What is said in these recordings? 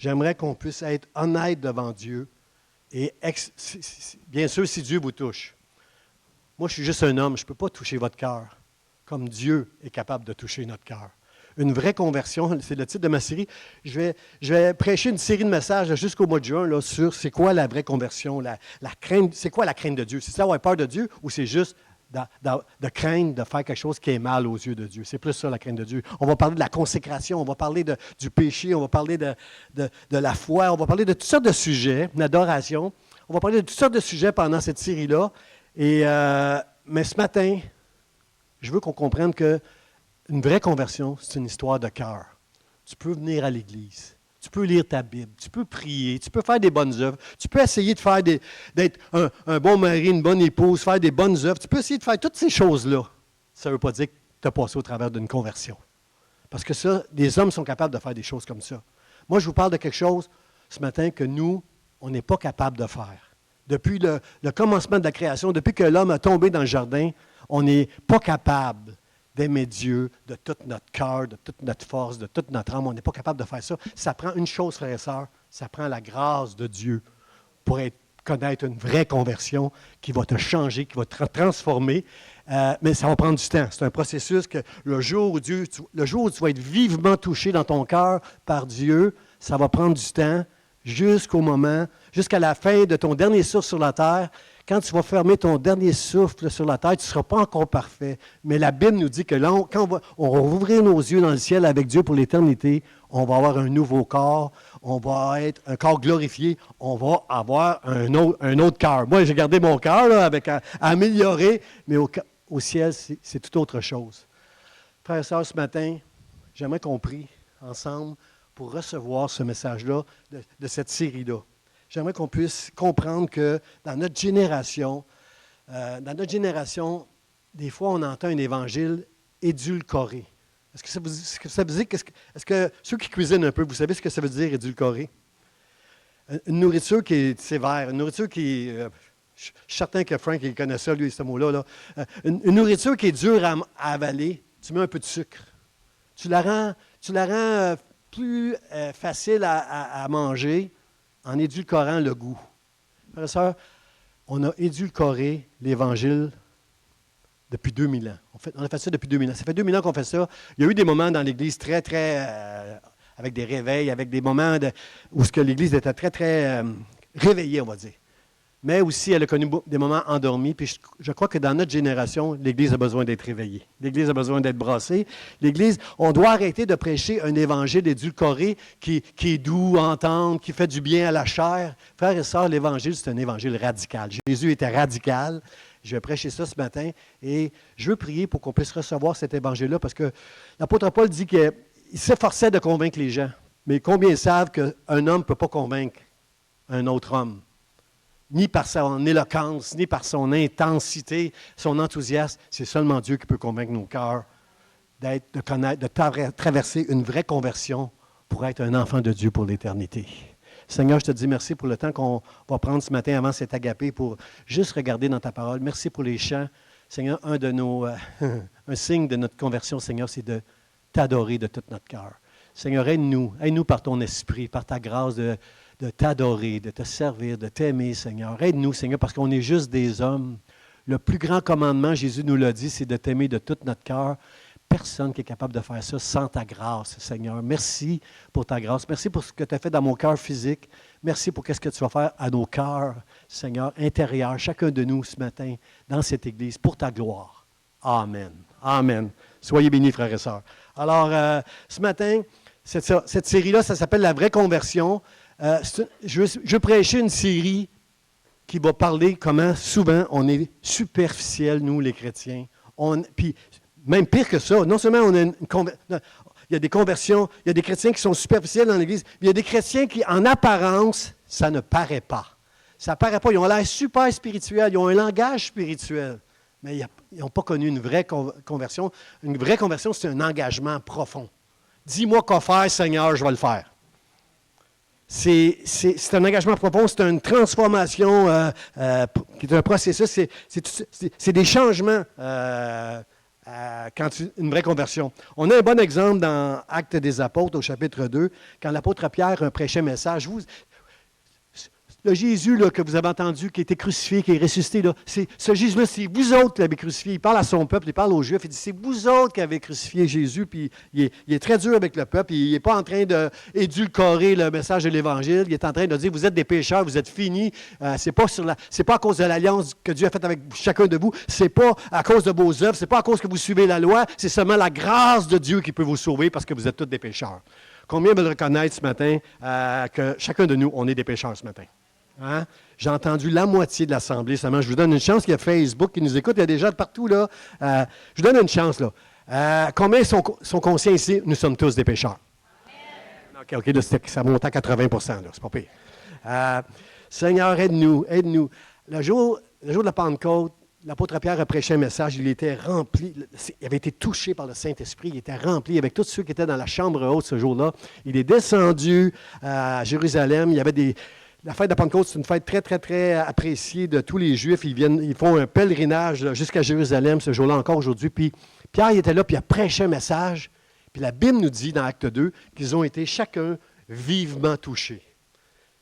j'aimerais qu'on puisse être honnête devant Dieu. Et bien sûr, si Dieu vous touche. Moi, je suis juste un homme, je ne peux pas toucher votre cœur comme Dieu est capable de toucher notre cœur. Une vraie conversion, c'est le titre de ma série. Je vais prêcher une série de messages jusqu'au mois de juin là, sur c'est quoi la vraie conversion, la crainte, c'est quoi la crainte de Dieu? C'est ça avoir peur de Dieu ou c'est juste de craindre de faire quelque chose qui est mal aux yeux de Dieu? C'est plus ça la crainte de Dieu. On va parler de la consécration, on va parler du péché, on va parler de la foi, on va parler de toutes sortes de sujets, l'adoration. On va parler de toutes sortes de sujets pendant cette série-là. Mais ce matin, je veux qu'on comprenne que une vraie conversion, c'est une histoire de cœur. Tu peux venir à l'Église, tu peux lire ta Bible, tu peux prier, tu peux faire des bonnes œuvres, tu peux essayer d'être un bon mari, une bonne épouse, faire des bonnes œuvres, tu peux essayer de faire toutes ces choses-là. Ça ne veut pas dire que tu as passé au travers d'une conversion. Parce que ça, les hommes sont capables de faire des choses comme ça. Moi, je vous parle de quelque chose ce matin que nous, on n'est pas capable de faire. Depuis le commencement de la création, depuis que l'homme a tombé dans le jardin, on n'est pas capable d'aimer Dieu de tout notre cœur, de toute notre force, de toute notre âme. On n'est pas capable de faire ça. Ça prend une chose, frères et sœurs, ça prend la grâce de Dieu pour connaître une vraie conversion qui va te changer, qui va te transformer. Mais ça va prendre du temps. C'est un processus que le jour où tu vas être vivement touché dans ton cœur par Dieu, ça va prendre du temps jusqu'à la fin de ton dernier souffle sur la terre. Quand tu vas fermer ton dernier souffle sur la terre, tu ne seras pas encore parfait. Mais la Bible nous dit que là, quand on va ouvrir nos yeux dans le ciel avec Dieu pour l'éternité, on va avoir un nouveau corps, on va être un corps glorifié, on va avoir un autre cœur. Moi, j'ai gardé mon cœur là, à améliorer, mais au ciel, c'est tout autre chose. Frères et sœurs, ce matin, j'aimerais qu'on prie ensemble pour recevoir ce message-là de cette série-là. J'aimerais qu'on puisse comprendre que dans notre génération, des fois, on entend un évangile édulcoré. Est-ce que ça veut dire, est-ce que ceux qui cuisinent un peu, vous savez ce que ça veut dire édulcoré? Une nourriture qui est sévère, une nourriture qui est... je suis certain que Frank il connaît ça, lui, ce mot-là. Là. Une nourriture qui est dure à avaler, tu mets un peu de sucre. Tu la rends plus facile à manger en édulcorant le goût. Frères et sœurs, on a édulcoré l'Évangile depuis 2000 ans. On a fait ça depuis 2000 ans. Ça fait 2000 ans qu'on fait ça. Il y a eu des moments dans l'Église très, avec des réveils, avec des moments où l'Église était très, très réveillée, on va dire. Mais aussi, elle a connu des moments endormis. Puis je crois que dans notre génération, l'Église a besoin d'être réveillée. L'Église a besoin d'être brassée. L'Église, on doit arrêter de prêcher un évangile édulcoré qui est doux à entendre, qui fait du bien à la chair. Frères et sœurs, l'Évangile, c'est un évangile radical. Jésus était radical. Je vais prêcher ça ce matin. Et je veux prier pour qu'on puisse recevoir cet évangile-là parce que l'apôtre Paul dit qu'il s'efforçait de convaincre les gens. Mais combien savent qu'un homme ne peut pas convaincre un autre homme? Ni par son éloquence, ni par son intensité, son enthousiasme. C'est seulement Dieu qui peut convaincre nos cœurs de traverser une vraie conversion pour être un enfant de Dieu pour l'éternité. Seigneur, je te dis merci pour le temps qu'on va prendre ce matin avant cet agapé pour juste regarder dans ta parole. Merci pour les chants. Seigneur, un signe de notre conversion, Seigneur, c'est de t'adorer de tout notre cœur. Seigneur, aide-nous par ton esprit, par ta grâce de t'adorer, de te servir, de t'aimer, Seigneur. Aide-nous, Seigneur, parce qu'on est juste des hommes. Le plus grand commandement, Jésus nous l'a dit, c'est de t'aimer de tout notre cœur. Personne qui est capable de faire ça sans ta grâce, Seigneur. Merci pour ta grâce. Merci pour ce que tu as fait dans mon cœur physique. Merci pour ce que tu vas faire à nos cœurs, Seigneur, intérieurs, chacun de nous ce matin, dans cette Église, pour ta gloire. Amen. Amen. Soyez bénis, frères et sœurs. Alors, ce matin, cette série-là, ça s'appelle La vraie conversion. Je prêchais une série qui va parler comment souvent on est superficiel, nous, les chrétiens. Puis, même pire que ça, non seulement on a il y a des conversions, il y a des chrétiens qui sont superficiels dans l'Église, mais il y a des chrétiens qui, en apparence, ça ne paraît pas. Ça ne paraît pas. Ils ont l'air super spirituels, ils ont un langage spirituel, mais ils n'ont pas connu une vraie conversion. Une vraie conversion, c'est un engagement profond. Dis-moi quoi faire, Seigneur, je vais le faire. C'est un engagement profond, c'est une transformation qui est un processus, c'est des changements une vraie conversion. On a un bon exemple dans Actes des Apôtres, au chapitre 2, quand l'apôtre Pierre prêchait un message. Le Jésus là, que vous avez entendu, qui a été crucifié, qui est ressuscité, là, ce Jésus-là, c'est vous autres qui l'avez crucifié. Il parle à son peuple, il parle aux Juifs, il dit, c'est vous autres qui avez crucifié Jésus, puis il est très dur avec le peuple, il n'est pas en train d'édulcorer le message de l'Évangile, il est en train de dire, vous êtes des pécheurs, vous êtes finis, c'est pas à cause de l'alliance que Dieu a faite avec chacun de vous, c'est pas à cause de vos œuvres, c'est pas à cause que vous suivez la loi, c'est seulement la grâce de Dieu qui peut vous sauver parce que vous êtes tous des pécheurs. Combien veulent reconnaître ce matin que chacun de nous, on est des pécheurs ce matin? Hein? J'ai entendu la moitié de l'Assemblée seulement. Je vous donne une chance. Il y a Facebook qui nous écoute. Il y a des gens de partout. Là. Je vous donne une chance. Là. Combien sont conscients ici? Nous sommes tous des pécheurs. OK, là, ça monte à 80 là. C'est pas pire. Seigneur, aide-nous, aide-nous. Le jour de la Pentecôte, l'apôtre Pierre a prêché un message. Il était rempli. Il avait été touché par le Saint-Esprit. Il était rempli avec tous ceux qui étaient dans la chambre haute ce jour-là. Il est descendu à Jérusalem. Il y avait La fête de la Pentecôte, c'est une fête très, très, très appréciée de tous les Juifs. Ils font un pèlerinage jusqu'à Jérusalem ce jour-là, encore aujourd'hui. Puis Pierre il était là, puis il a prêché un message. Puis la Bible nous dit, dans Acte 2, qu'ils ont été chacun vivement touchés.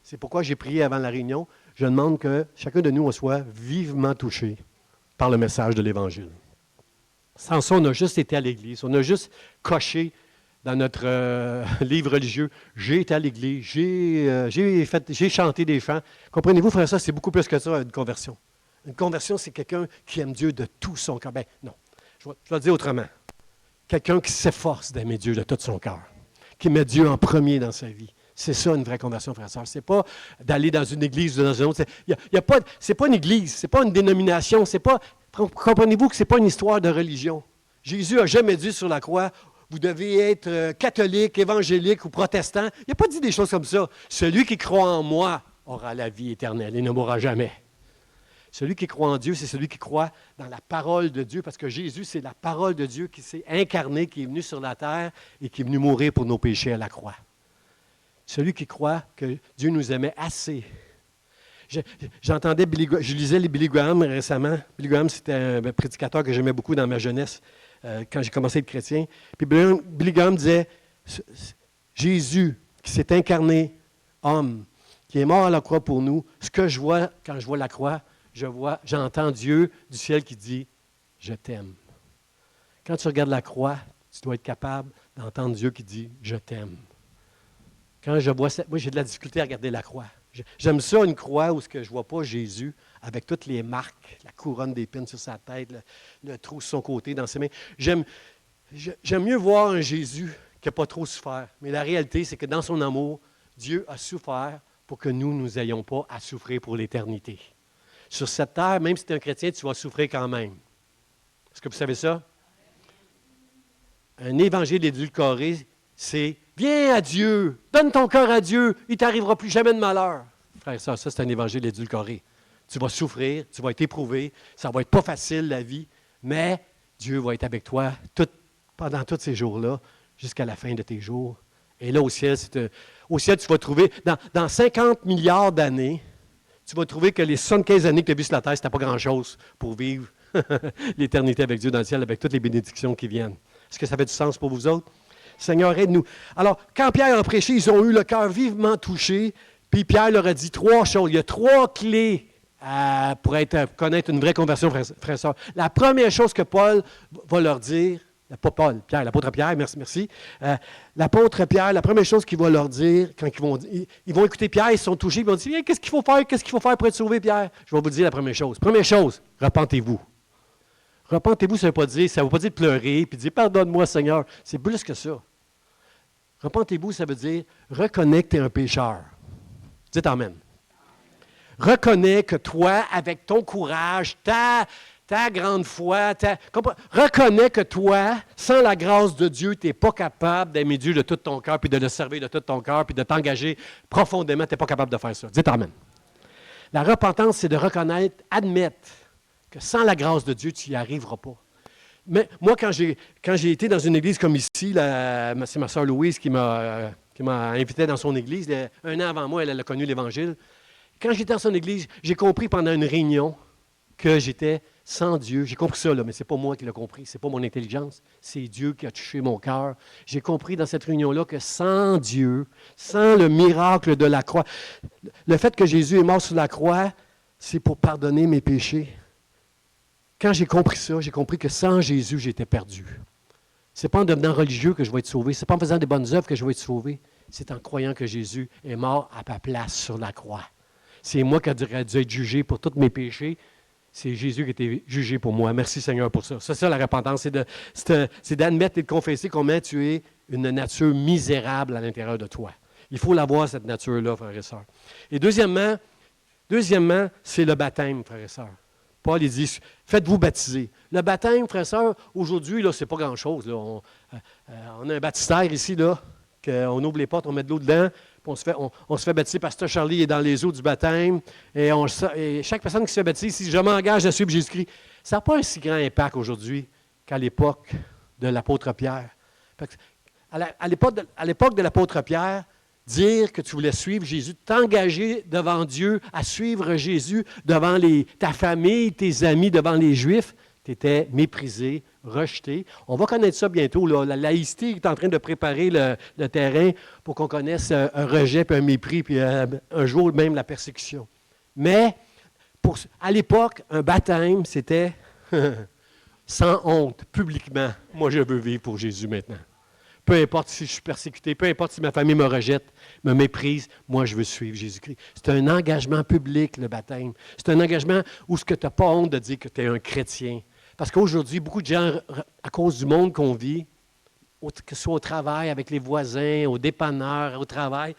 C'est pourquoi j'ai prié avant la réunion. Je demande que chacun de nous soit vivement touché par le message de l'Évangile. Sans ça, on a juste été à l'Église. On a juste coché dans notre livre religieux, j'ai été à l'église, j'ai chanté des chants. Comprenez-vous, frère, ça, c'est beaucoup plus que ça, une conversion. Une conversion, c'est quelqu'un qui aime Dieu de tout son cœur. Ben non, je vais le dire autrement. Quelqu'un qui s'efforce d'aimer Dieu de tout son cœur, qui met Dieu en premier dans sa vie. C'est ça, une vraie conversion, frère et sœur. Ce n'est pas d'aller dans une église ou dans une autre. Ce n'est pas une église, ce n'est pas une dénomination. Comprenez-vous que ce n'est pas une histoire de religion. Jésus n'a jamais dit sur la croix, vous devez être catholique, évangélique ou protestant. Il n'a pas dit des choses comme ça. Celui qui croit en moi aura la vie éternelle et ne mourra jamais. Celui qui croit en Dieu, c'est celui qui croit dans la parole de Dieu, parce que Jésus, c'est la parole de Dieu qui s'est incarnée, qui est venu sur la terre et qui est venu mourir pour nos péchés à la croix. Celui qui croit que Dieu nous aimait assez. Je lisais les Billy Graham récemment. Billy Graham, c'était un prédicateur que j'aimais beaucoup dans ma jeunesse, quand j'ai commencé à être chrétien. Puis Billy Graham disait, Jésus qui s'est incarné homme, qui est mort à la croix pour nous, ce que je vois quand je vois la croix, j'entends Dieu du ciel qui dit, je t'aime. Quand tu regardes la croix, tu dois être capable d'entendre Dieu qui dit, je t'aime. Quand je vois ça, moi j'ai de la difficulté à regarder la croix. J'aime ça, une croix où je ne vois pas Jésus, avec toutes les marques, la couronne d'épines sur sa tête, le trou sur son côté, dans ses mains. J'aime mieux voir un Jésus qui n'a pas trop souffert. Mais la réalité, c'est que dans son amour, Dieu a souffert pour que nous n'ayons pas à souffrir pour l'éternité. Sur cette terre, même si tu es un chrétien, tu vas souffrir quand même. Est-ce que vous savez ça? Un évangile édulcoré, c'est « Viens à Dieu, donne ton cœur à Dieu, il ne t'arrivera plus jamais de malheur. » Frère, ça c'est un évangile édulcoré. Tu vas souffrir, tu vas être éprouvé, ça ne va être pas facile la vie, mais Dieu va être avec toi pendant tous ces jours-là, jusqu'à la fin de tes jours. Et là, au ciel, tu vas trouver, dans 50 milliards d'années, tu vas trouver que les 75 années que tu as vues sur la terre, ce n'était pas grand-chose pour vivre l'éternité avec Dieu dans le ciel, avec toutes les bénédictions qui viennent. Est-ce que ça fait du sens pour vous autres? Seigneur, aide-nous. Alors, quand Pierre a prêché, ils ont eu le cœur vivement touché, puis Pierre leur a dit 3 choses. Il y a 3 clés pour connaître une vraie conversion, frère et sœur. La première chose que Paul va leur dire, pas Paul, Pierre, l'apôtre Pierre, merci. L'apôtre Pierre, la première chose qu'il va leur dire, quand ils vont écouter Pierre, ils sont touchés, ils vont dire, qu'est-ce qu'il faut faire pour être sauvé, Pierre? Je vais vous dire la première chose. Première chose, repentez-vous. Repentez-vous, ça ne veut pas dire pleurer, puis dire, pardonne-moi, Seigneur. C'est plus que ça. Repentez-vous, ça veut dire, reconnais que tu es un pécheur. Dites Amen. Reconnais que toi, avec ton courage, ta grande foi, reconnais que toi, sans la grâce de Dieu, tu n'es pas capable d'aimer Dieu de tout ton cœur, puis de le servir de tout ton cœur, puis de t'engager profondément. Tu n'es pas capable de faire ça. Dites Amen. La repentance, c'est de reconnaître, admettre que sans la grâce de Dieu, tu n'y arriveras pas. Mais moi, quand j'ai été dans une église comme ici, c'est ma soeur Louise qui m'a invité dans son église. 1 an avant moi, elle a connu l'Évangile. Quand j'étais dans son église, j'ai compris pendant une réunion que j'étais Sans Dieu, j'ai compris ça, là, mais ce n'est pas moi qui l'ai compris, ce n'est pas mon intelligence, c'est Dieu qui a touché mon cœur. J'ai compris dans cette réunion-là que sans Dieu, sans le miracle de la croix, le fait que Jésus est mort sur la croix, c'est pour pardonner mes péchés. Quand j'ai compris ça, j'ai compris que sans Jésus, j'étais perdu. Ce n'est pas en devenant religieux que je vais être sauvé, ce n'est pas en faisant des bonnes œuvres que je vais être sauvé, c'est en croyant que Jésus est mort à ma place sur la croix. C'est moi qui aurais dû être jugé pour tous mes péchés. C'est Jésus qui a été jugé pour moi. Merci Seigneur pour ça. C'est ça la repentance, c'est d'admettre et de confesser combien tu es une nature misérable à l'intérieur de toi. Il faut l'avoir, cette nature-là, frères et sœurs. Et deuxièmement, c'est le baptême, frères et sœurs. Paul, il dit, faites-vous baptiser. Le baptême, frères et sœurs, aujourd'hui, ce n'est pas grand-chose. Là. On a un baptistère ici, là, qu'on ouvre les portes, on met de l'eau dedans, puis on se fait baptiser. Pasteur Charlie est dans les eaux du baptême. Et chaque personne qui se fait baptiser, si je m'engage à suivre Jésus-Christ, ça n'a pas un si grand impact aujourd'hui qu'à l'époque de l'apôtre Pierre. À l'époque de l'apôtre Pierre, dire que tu voulais suivre Jésus, t'engager devant Dieu à suivre Jésus devant ta famille, tes amis, devant les Juifs, tu étais méprisé, rejeté. On va connaître ça bientôt. Là. La laïcité est en train de préparer le terrain pour qu'on connaisse un rejet, puis un mépris, puis un jour même la persécution. Mais à l'époque, un baptême, c'était sans honte, publiquement. Moi, je veux vivre pour Jésus maintenant. Peu importe si je suis persécuté, peu importe si ma famille me rejette, me méprise, moi, je veux suivre Jésus-Christ. C'est un engagement public, le baptême. C'est un engagement où tu n'as pas honte de dire que tu es un chrétien. Parce qu'aujourd'hui, beaucoup de gens, à cause du monde qu'on vit, que ce soit au travail, avec les voisins, au dépanneur, au travail,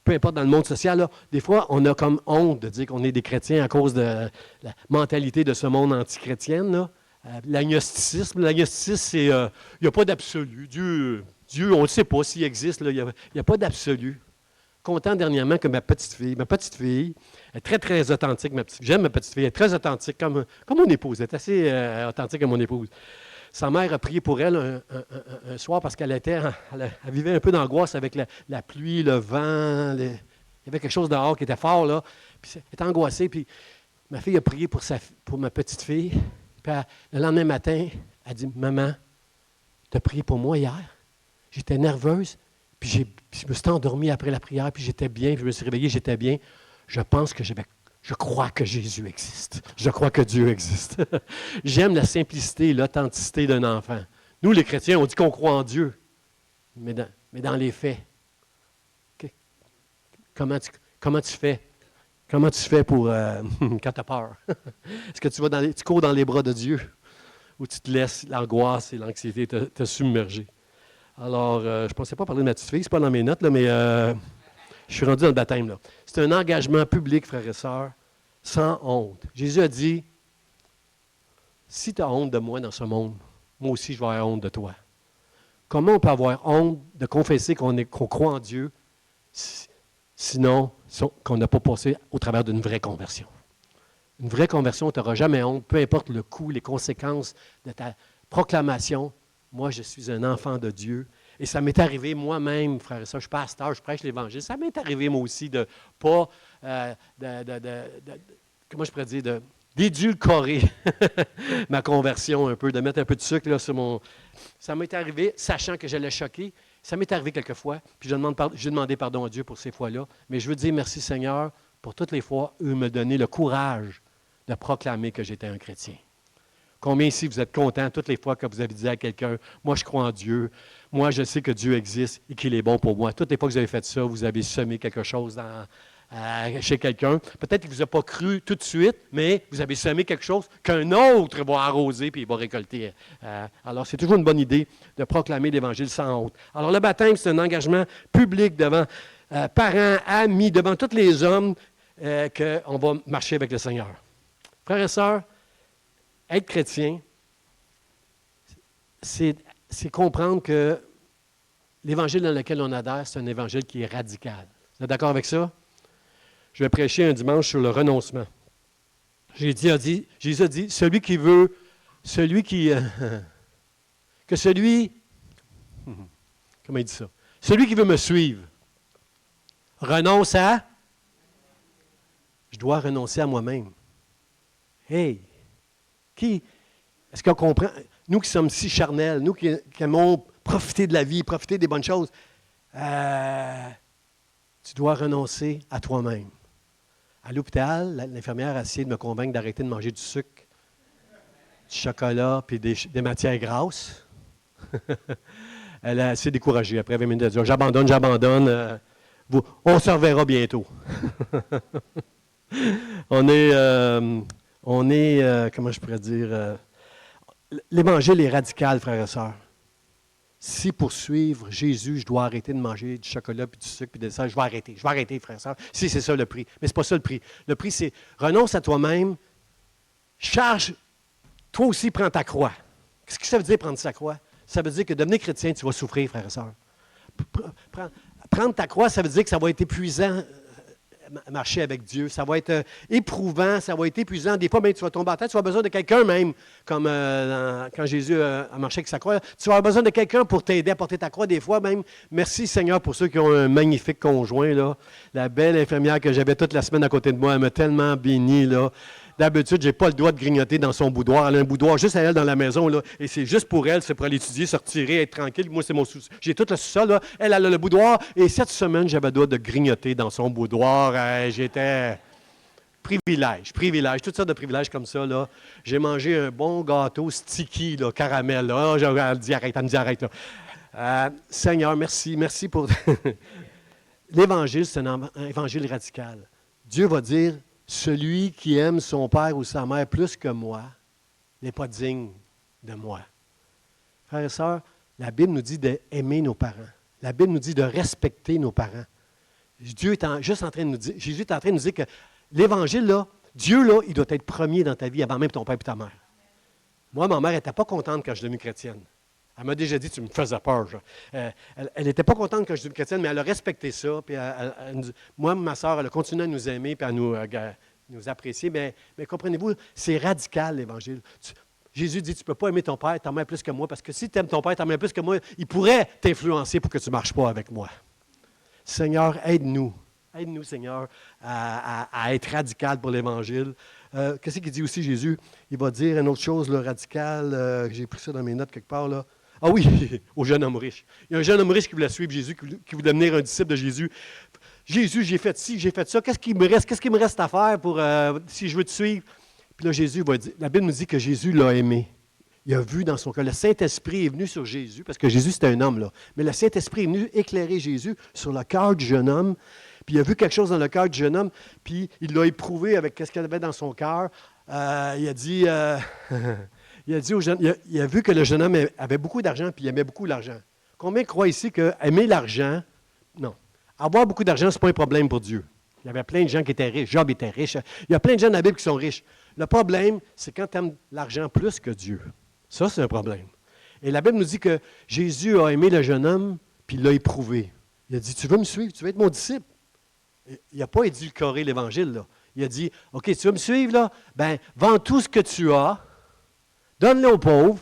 peu importe dans le monde social, là, des fois, on a comme honte de dire qu'on est des chrétiens à cause de la mentalité de ce monde anti-chrétienne, là. L'agnosticisme, c'est il n'y a pas d'absolu. Dieu, on ne sait pas s'il existe, il n'y a pas d'absolu. Content dernièrement que ma petite fille est très, très authentique. J'aime ma petite fille, elle est très authentique, comme mon épouse. Elle est assez authentique comme mon épouse. Sa mère a prié pour elle un soir parce qu'elle vivait un peu d'angoisse avec la pluie, le vent. Il y avait quelque chose dehors qui était fort, là. Puis elle était angoissée. Puis ma fille a prié pour ma petite fille. Puis le lendemain matin, elle dit, « Maman, tu as prié pour moi hier? J'étais nerveuse, puis je me suis endormie après la prière, puis j'étais bien, puis je me suis réveillée, j'étais bien. Je crois que Jésus existe. Je crois que Dieu existe. » J'aime la simplicité et l'authenticité d'un enfant. Nous, les chrétiens, on dit qu'on croit en Dieu, mais dans les faits, comment tu fais? Comment tu fais pour quand tu as peur? Est-ce que tu cours dans les bras de Dieu ou tu te laisses l'angoisse et l'anxiété te submerger? Alors, je ne pensais pas parler de ma petite fille, ce n'est pas dans mes notes, là, mais je suis rendu dans le baptême. Là. C'est un engagement public, frères et sœurs, sans honte. Jésus a dit, si tu as honte de moi dans ce monde, moi aussi je vais avoir honte de toi. Comment on peut avoir honte de confesser qu'on croit en Dieu sinon qu'on n'a pas passé au travers d'une vraie conversion? Une vraie conversion, tu n'auras jamais honte, peu importe le coût, les conséquences de ta proclamation. Moi, je suis un enfant de Dieu. Et ça m'est arrivé moi-même, frère et sœurs, je suis pasteur, je prêche l'Évangile. Ça m'est arrivé moi aussi de pas, comment je pourrais dire, d'édulcorer ma conversion un peu, de mettre un peu de sucre là, sur mon... Ça m'est arrivé, sachant que j'allais choquer. Ça m'est arrivé quelquefois, puis j'ai demandé pardon à Dieu pour ces fois-là. Mais je veux dire merci Seigneur pour toutes les fois où il m'a donné le courage de proclamer que j'étais un chrétien. Combien ici vous êtes contents toutes les fois que vous avez dit à quelqu'un, moi je crois en Dieu, moi je sais que Dieu existe et qu'il est bon pour moi. Toutes les fois que vous avez fait ça, vous avez semé quelque chose chez quelqu'un. Peut-être qu'il ne vous a pas cru tout de suite, mais vous avez semé quelque chose qu'un autre va arroser puis il va récolter. Alors c'est toujours une bonne idée de proclamer l'Évangile sans honte. Alors le baptême, c'est un engagement public devant parents, amis, devant tous les hommes qu'on va marcher avec le Seigneur. Frères et sœurs, être chrétien, c'est comprendre que l'Évangile dans lequel on adhère, c'est un Évangile qui est radical. Vous êtes d'accord avec ça? Je vais prêcher un dimanche sur le renoncement. Jésus a dit, comment il dit ça? Celui qui veut me suivre, renonce à, je dois renoncer à moi-même. Hey! Est-ce qu'on comprend? Nous qui sommes si charnels, nous qui aimons profiter de la vie, profiter des bonnes choses, tu dois renoncer à toi-même. À l'hôpital, l'infirmière a essayé de me convaincre d'arrêter de manger du sucre, du chocolat puis des matières grasses. Elle a assez découragée. Après 20 minutes, elle a dit « J'abandonne. On se reverra bientôt. » On est, comment je pourrais dire, l'Évangile est radical, frères et sœurs. Si pour suivre Jésus, je dois arrêter de manger du chocolat, puis du sucre, puis de ça, je vais arrêter, frères et sœurs. Si c'est ça le prix. Mais ce n'est pas ça le prix. Le prix, c'est renonce à toi-même, charge, toi aussi, prends ta croix. Qu'est-ce que ça veut dire prendre sa croix? Ça veut dire que devenir chrétien, tu vas souffrir, frères et sœurs. Prendre ta croix, ça veut dire que ça va être épuisant. Marcher avec Dieu. Ça va être éprouvant, ça va être épuisant. Des fois, même, tu vas tomber à terre, tu vas avoir besoin de quelqu'un même, comme quand Jésus a marché avec sa croix. Tu vas avoir besoin de quelqu'un pour t'aider à porter ta croix. Des fois, même, merci Seigneur pour ceux qui ont un magnifique conjoint. Là. La belle infirmière que j'avais toute la semaine à côté de moi, elle m'a tellement béni. Là. D'habitude, je n'ai pas le droit de grignoter dans son boudoir. Elle a un boudoir juste à elle dans la maison. Là, et c'est juste pour elle, c'est pour aller étudier, se retirer, être tranquille. Moi, c'est mon sous-sol. J'ai tout le sous-sol. Là. Elle a le boudoir. Et cette semaine, j'avais le droit de grignoter dans son boudoir. J'étais privilège. Toutes sortes de privilèges comme ça. Là. J'ai mangé un bon gâteau sticky, là, caramel. Là. Elle me dit arrête. Là. Seigneur, merci pour... L'Évangile, c'est un évangile radical. Dieu va dire... Celui qui aime son père ou sa mère plus que moi n'est pas digne de moi. Frères et sœurs, la Bible nous dit d'aimer nos parents. La Bible nous dit de respecter nos parents. Jésus est en train de nous dire que l'Évangile, là, Dieu, là, il doit être premier dans ta vie avant même ton père et ta mère. Moi, ma mère n'était pas contente quand je suis devenu chrétienne. Elle m'a déjà dit, tu me faisais peur. Elle n'était pas contente quand je suis devenu chrétienne, mais elle a respecté ça. Puis moi, ma soeur, elle a continué à nous aimer et à nous apprécier. Mais comprenez-vous, c'est radical, l'Évangile. Jésus dit, tu ne peux pas aimer ton père et ta mère plus que moi, parce que si tu aimes ton père et ta mère plus que moi, il pourrait t'influencer pour que tu ne marches pas avec moi. Seigneur, aide-nous. Aide-nous, Seigneur, à être radical pour l'Évangile. Qu'est-ce qu'il dit aussi, Jésus? Il va dire une autre chose, là, radicale. J'ai pris ça dans mes notes quelque part, là. Ah oui, au jeune homme riche. Il y a un jeune homme riche qui voulait suivre Jésus, qui voulait devenir un disciple de Jésus. Jésus, j'ai fait ci, j'ai fait ça. Qu'est-ce qu'il me reste à faire pour si je veux te suivre? Puis là, Jésus va dire, la Bible nous dit que Jésus l'a aimé. Il a vu dans son cœur. Le Saint-Esprit est venu sur Jésus, parce que Jésus, c'était un homme, là. Mais le Saint-Esprit est venu éclairer Jésus sur le cœur du jeune homme. Puis il a vu quelque chose dans le cœur du jeune homme, puis il l'a éprouvé avec ce qu'il avait dans son cœur. Il a dit... Il a vu que le jeune homme avait beaucoup d'argent, puis il aimait beaucoup l'argent. Combien croient ici que aimer l'argent, non. Avoir beaucoup d'argent, ce n'est pas un problème pour Dieu. Il y avait plein de gens qui étaient riches. Job était riche. Il y a plein de gens dans la Bible qui sont riches. Le problème, c'est quand tu aimes l'argent plus que Dieu. Ça, c'est un problème. Et la Bible nous dit que Jésus a aimé le jeune homme, puis il l'a éprouvé. Il a dit, tu veux me suivre, tu veux être mon disciple. Il n'a pas édulcoré l'Évangile, là. Il a dit, OK, tu veux me suivre, là? Bien, vends tout ce que tu as, donne-le aux pauvres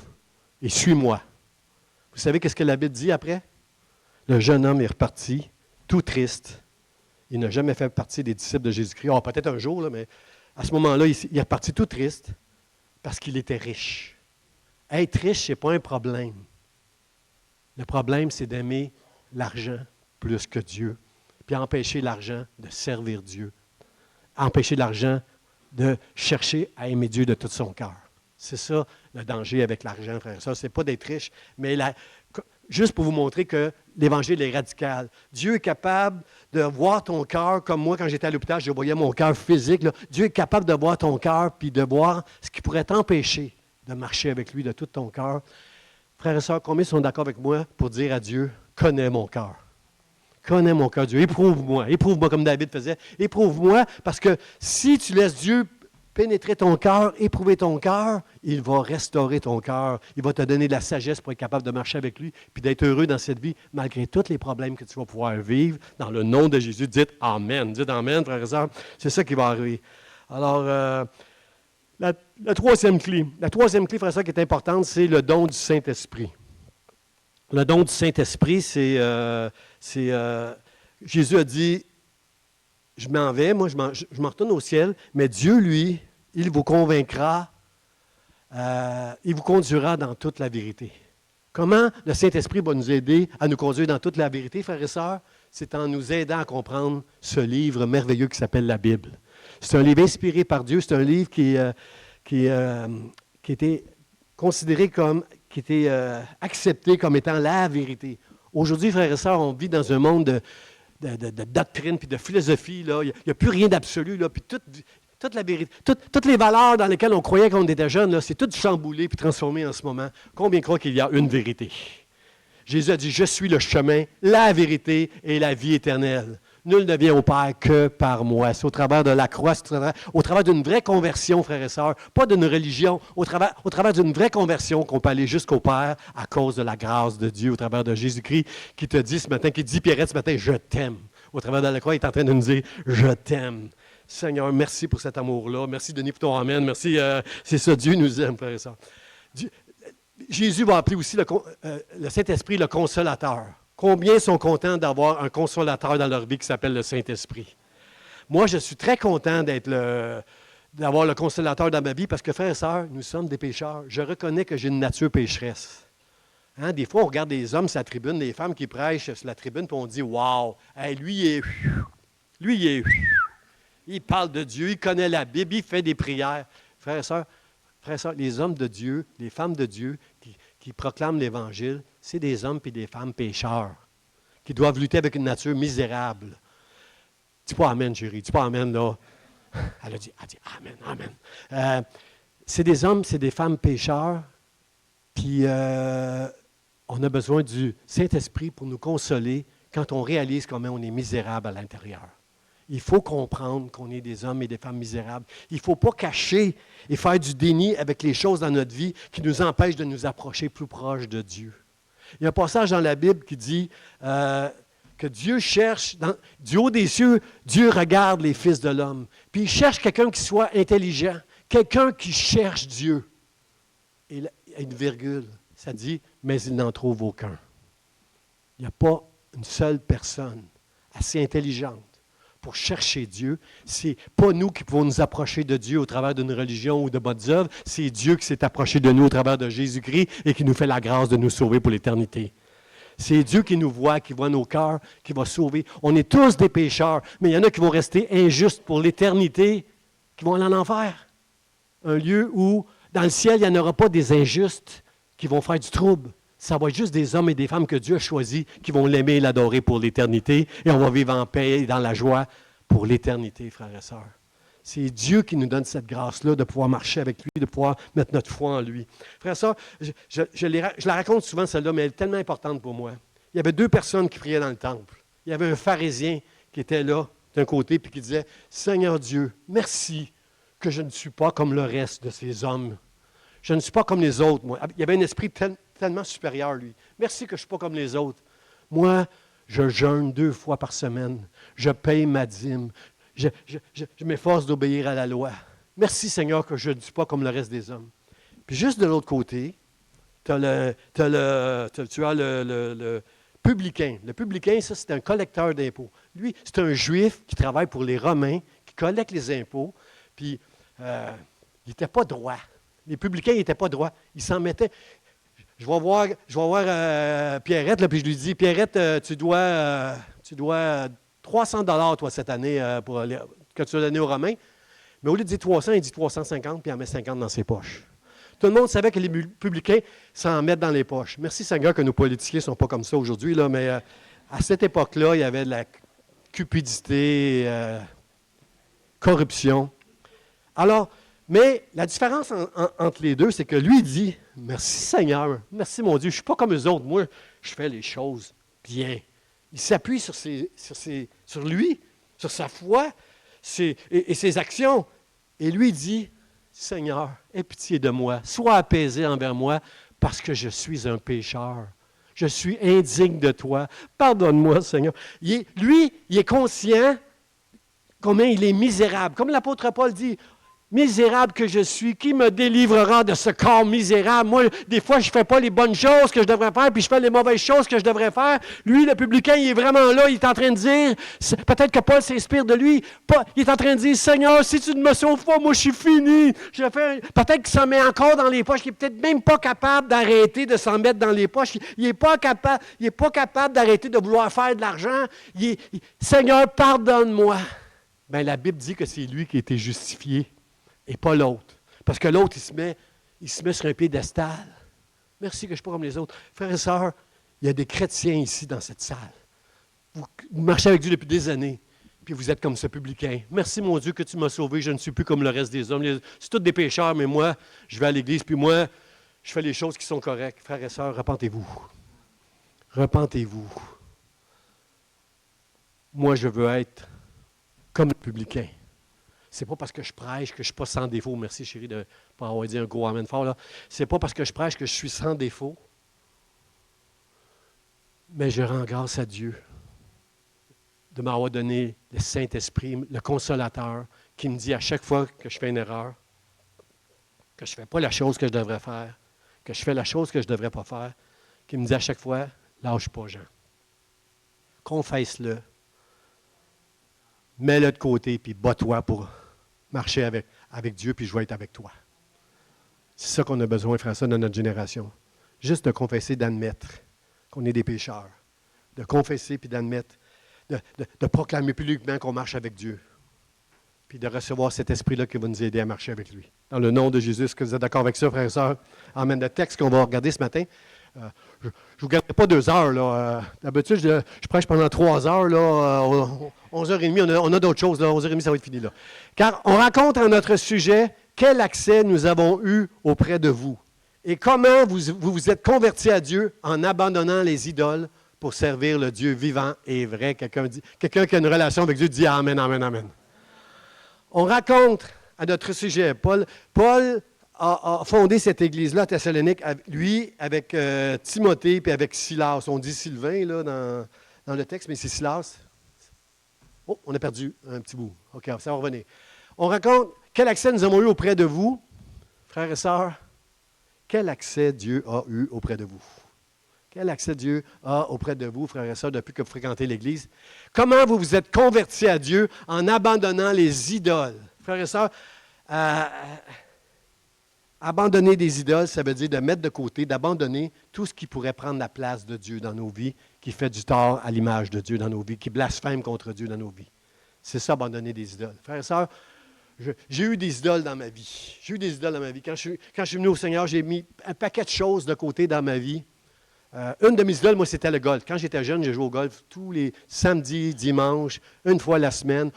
et suis-moi. Vous savez qu'est-ce que la Bible dit après? Le jeune homme est reparti, tout triste. Il n'a jamais fait partie des disciples de Jésus-Christ. Oh, peut-être un jour, là, mais à ce moment-là, il est reparti tout triste parce qu'il était riche. Être riche, ce n'est pas un problème. Le problème, c'est d'aimer l'argent plus que Dieu, puis empêcher l'argent de servir Dieu, empêcher l'argent de chercher à aimer Dieu de tout son cœur. C'est ça le danger avec l'argent, frère. Ça, ce n'est pas d'être riche, mais juste pour vous montrer que l'Évangile est radical. Dieu est capable de voir ton cœur, comme moi, quand j'étais à l'hôpital, je voyais mon cœur physique. Là. Dieu est capable de voir ton cœur, puis de voir ce qui pourrait t'empêcher de marcher avec lui de tout ton cœur. Frères et sœurs, combien sont d'accord avec moi pour dire à Dieu, connais mon cœur. Connais mon cœur, Dieu. Éprouve-moi comme David faisait. Éprouve-moi, parce que si tu laisses Dieu pénétrer ton cœur, éprouver ton cœur, il va restaurer ton cœur. Il va te donner de la sagesse pour être capable de marcher avec lui, puis d'être heureux dans cette vie, malgré tous les problèmes que tu vas pouvoir vivre. Dans le nom de Jésus, dites Amen. Dites Amen, frères et sœurs. C'est ça qui va arriver. Alors, la troisième clé, frères et sœurs, qui est importante, c'est le don du Saint-Esprit. Le don du Saint-Esprit, c'est Jésus a dit, je m'en vais, moi, je m'en retourne au ciel, mais Dieu, lui, il vous convaincra il vous conduira dans toute la vérité. Comment le Saint-Esprit va nous aider à nous conduire dans toute la vérité, frères et sœurs? C'est en nous aidant à comprendre ce livre merveilleux qui s'appelle la Bible. C'est un livre inspiré par Dieu, c'est un livre qui était considéré comme, qui était accepté comme étant la vérité. Aujourd'hui, frères et sœurs, on vit dans un monde de doctrine puis de philosophie. Là. Il n'y a plus rien d'absolu. Là, puis toute la vérité, toutes les valeurs dans lesquelles on croyait quand on était jeune, là, c'est tout chamboulé puis transformé en ce moment. Combien croient qu'il y a une vérité? Jésus a dit, « Je suis le chemin, la vérité et la vie éternelle. Nul ne vient au Père que par moi. » C'est au travers de la croix, c'est au travers d'une vraie conversion, frères et sœurs, pas d'une religion, au travers d'une vraie conversion qu'on peut aller jusqu'au Père à cause de la grâce de Dieu, au travers de Jésus-Christ qui te dit ce matin, qui dit Pierrette ce matin, « Je t'aime. » Au travers de la croix, il est en train de nous dire, « Je t'aime. » Seigneur, merci pour cet amour-là. Merci, Denis, pour ton amen. Merci, c'est ça, Dieu nous aime, frères et sœurs. Jésus va appeler aussi le Saint-Esprit le consolateur. Combien sont contents d'avoir un consolateur dans leur vie qui s'appelle le Saint-Esprit? Moi, je suis très content d'avoir le consolateur dans ma vie parce que, frères et sœurs, nous sommes des pécheurs. Je reconnais que j'ai une nature pécheresse. Hein, des fois, on regarde des hommes sur la tribune, des femmes qui prêchent sur la tribune, puis on dit « Wow! Hey, lui, il parle de Dieu, il connaît la Bible, il fait des prières. » Frères et sœurs, les hommes de Dieu, les femmes de Dieu qui proclament l'Évangile, c'est des hommes et des femmes pécheurs qui doivent lutter avec une nature misérable. Dis pas Amen, chérie. Dis pas Amen, là. Elle a dit Amen, Amen. C'est des hommes, c'est des femmes pécheurs, puis on a besoin du Saint-Esprit pour nous consoler quand on réalise comment on est misérable à l'intérieur. Il faut comprendre qu'on est des hommes et des femmes misérables. Il ne faut pas cacher et faire du déni avec les choses dans notre vie qui nous empêchent de nous approcher plus proche de Dieu. Il y a un passage dans la Bible qui dit que Dieu cherche, du haut des cieux, Dieu regarde les fils de l'homme. Puis il cherche quelqu'un qui soit intelligent, quelqu'un qui cherche Dieu. Et là, il y a une virgule, ça dit, mais il n'en trouve aucun. Il n'y a pas une seule personne assez intelligente pour chercher Dieu. Ce n'est pas nous qui pouvons nous approcher de Dieu au travers d'une religion ou de bonnes œuvres. C'est Dieu qui s'est approché de nous au travers de Jésus-Christ et qui nous fait la grâce de nous sauver pour l'éternité. C'est Dieu qui nous voit, qui voit nos cœurs, qui va sauver. On est tous des pécheurs, mais il y en a qui vont rester injustes pour l'éternité, qui vont aller en enfer. Un lieu où, dans le ciel, il n'y en aura pas des injustes qui vont faire du trouble. Ça va être juste des hommes et des femmes que Dieu a choisis qui vont l'aimer et l'adorer pour l'éternité. Et on va vivre en paix et dans la joie pour l'éternité, frères et sœurs. C'est Dieu qui nous donne cette grâce-là de pouvoir marcher avec lui, de pouvoir mettre notre foi en lui. Frères et sœurs, je la raconte souvent celle-là, mais elle est tellement importante pour moi. Il y avait deux personnes qui priaient dans le temple. Il y avait un pharisien qui était là, d'un côté, puis qui disait « Seigneur Dieu, merci que je ne suis pas comme le reste de ces hommes. Je ne suis pas comme les autres, moi. » Il y avait un esprit tellement supérieur, lui. Merci que je ne suis pas comme les autres. Moi, je jeûne 2 fois par semaine. Je paye ma dîme. Je m'efforce d'obéir à la loi. Merci, Seigneur, que je ne suis pas comme le reste des hommes. Puis juste de l'autre côté, tu as le publicain. Le publicain, ça, c'est un collecteur d'impôts. Lui, c'est un juif qui travaille pour les Romains, qui collecte les impôts. Puis, il n'était pas droit. Les publicains n'étaient pas droits. Ils s'en mettaient. Je vais voir Pierrette, là, puis je lui dis, Pierrette, tu dois 300 $ toi, cette année, que tu as donné aux Romains. Mais au lieu de dire 300, il dit 350, puis il en met 50 dans ses poches. Tout le monde savait que les publicains s'en mettent dans les poches. Merci Seigneur que nos politiciens ne sont pas comme ça aujourd'hui, là, mais à cette époque-là, il y avait de la cupidité, corruption. Alors, mais la différence entre les deux, c'est que lui dit « Merci Seigneur, merci mon Dieu, je ne suis pas comme eux autres, moi, je fais les choses bien. » Il s'appuie sur lui, sur sa foi et ses actions. Et lui dit « Seigneur, aie pitié de moi, sois apaisé envers moi, parce que je suis un pécheur. Je suis indigne de toi. Pardonne-moi, Seigneur. » Lui, il est conscient combien il est misérable. Comme l'apôtre Paul dit, Misérable que je suis, qui me délivrera de ce corps misérable? Moi, des fois, je ne fais pas les bonnes choses que je devrais faire, puis je fais les mauvaises choses que je devrais faire. Lui, le publicain, il est vraiment là, il est en train de dire, peut-être que Paul s'inspire de lui, il est en train de dire, Seigneur, si tu ne me sauves pas, moi, je suis fini. Peut-être qu'il s'en met encore dans les poches, qu'il n'est peut-être même pas capable d'arrêter de s'en mettre dans les poches. Il n'est pas capable d'arrêter de vouloir faire de l'argent. Seigneur, pardonne-moi. Bien, la Bible dit que c'est lui qui a été justifié. Et pas l'autre. Parce que l'autre, il se met sur un piédestal. Merci que je ne suis pas comme les autres. Frères et sœurs, il y a des chrétiens ici dans cette salle. Vous marchez avec Dieu depuis des années, puis vous êtes comme ce publicain. Merci mon Dieu que tu m'as sauvé, je ne suis plus comme le reste des hommes. C'est tous des pécheurs, mais moi, je vais à l'église, puis moi, je fais les choses qui sont correctes. Frères et sœurs, repentez-vous. Repentez-vous. Moi, je veux être comme le publicain. C'est pas parce que je prêche que je ne suis pas sans défaut. Merci, chérie, de ne pas avoir dit un gros amen fort. Ce n'est pas parce que je prêche que je suis sans défaut. Mais je rends grâce à Dieu de m'avoir donné le Saint-Esprit, le Consolateur, qui me dit à chaque fois que je fais une erreur, que je ne fais pas la chose que je devrais faire, que je fais la chose que je ne devrais pas faire, qui me dit à chaque fois, lâche pas, Jean. Confesse-le. Mets-le de côté, puis bats-toi pour marcher avec Dieu, puis je vais être avec toi. C'est ça qu'on a besoin, frère, ça, dans notre génération. Juste de confesser, d'admettre qu'on est des pécheurs. De confesser, puis d'admettre, de proclamer publiquement qu'on marche avec Dieu. Puis de recevoir cet esprit-là qui va nous aider à marcher avec lui. Dans le nom de Jésus, est-ce que vous êtes d'accord avec ça, frères et sœurs? Amen. Le texte qu'on va regarder ce matin, je ne vous garderai pas 2 heures. Là. D'habitude, je prêche pendant 3 heures. Là, 11h30, on a d'autres choses. Là, 11h30, ça va être fini. Là. Car on raconte en notre sujet quel accès nous avons eu auprès de vous et comment vous vous êtes convertis à Dieu en abandonnant les idoles pour servir le Dieu vivant et vrai. Quelqu'un qui a une relation avec Dieu dit Amen, Amen, Amen. On raconte à notre sujet, Paul a fondé cette église-là à Thessalonique, lui, avec Timothée et avec Silas. On dit Sylvain là, dans le texte, mais c'est Silas. Oh, on a perdu un petit bout. OK, ça va revenir. On raconte quel accès nous avons eu auprès de vous, frères et sœurs. Quel accès Dieu a eu auprès de vous? Quel accès Dieu a auprès de vous, frères et sœurs, depuis que vous fréquentez l'Église? Comment vous vous êtes convertis à Dieu en abandonnant les idoles? Frères et sœurs, abandonner des idoles, ça veut dire de mettre de côté, d'abandonner tout ce qui pourrait prendre la place de Dieu dans nos vies, qui fait du tort à l'image de Dieu dans nos vies, qui blasphème contre Dieu dans nos vies. C'est ça, abandonner des idoles. Frères et sœurs, j'ai eu des idoles dans ma vie. J'ai eu des idoles dans ma vie. Quand je suis venu au Seigneur, j'ai mis un paquet de choses de côté dans ma vie. Une de mes idoles, moi, c'était le golf. Quand j'étais jeune, j'ai joué au golf tous les samedis, dimanches, une fois la semaine.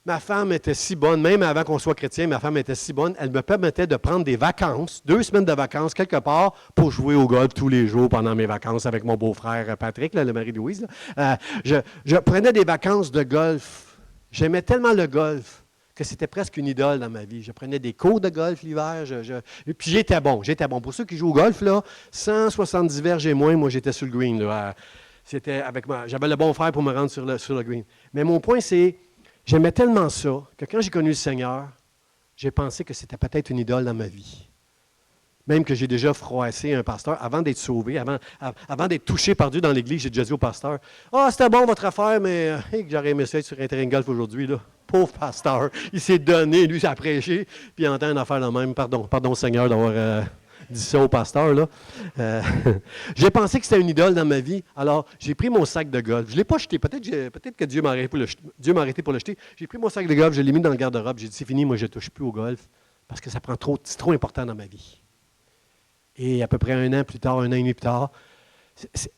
Ma femme était si bonne, même avant qu'on soit chrétien, ma femme était si bonne, elle me permettait de prendre des vacances, 2 semaines de vacances quelque part, pour jouer au golf tous les jours pendant mes vacances avec mon beau-frère Patrick, là, le mari de Louise. Je prenais des vacances de golf. J'aimais tellement le golf que c'était presque une idole dans ma vie. Je prenais des cours de golf l'hiver, et puis j'étais bon. Pour ceux qui jouent au golf, là, 170 verges et moins, moi j'étais sur le green. Là, j'avais le bon frère pour me rendre sur le green. Mais mon point, c'est, j'aimais tellement ça que quand j'ai connu le Seigneur, j'ai pensé que c'était peut-être une idole dans ma vie. Même que j'ai déjà froissé un pasteur avant d'être sauvé, avant d'être touché par Dieu dans l'Église, j'ai déjà dit au pasteur, « Ah, c'était bon votre affaire, mais j'aurais aimé ça être sur un terrain de golf aujourd'hui. » Pauvre pasteur, il s'est donné, lui, à prêcher, puis il entend une affaire la même. Pardon Seigneur d'avoir dit ça au pasteur. Là. J'ai pensé que c'était une idole dans ma vie, alors j'ai pris mon sac de golf. Je ne l'ai pas jeté, peut-être que Dieu m'a arrêté pour le jeter. J'ai pris mon sac de golf, je l'ai mis dans le garde-robe, j'ai dit, c'est fini, moi je ne touche plus au golf, parce que ça prend c'est trop important dans ma vie. Et à peu près 1 an plus tard, 1 an et demi plus tard,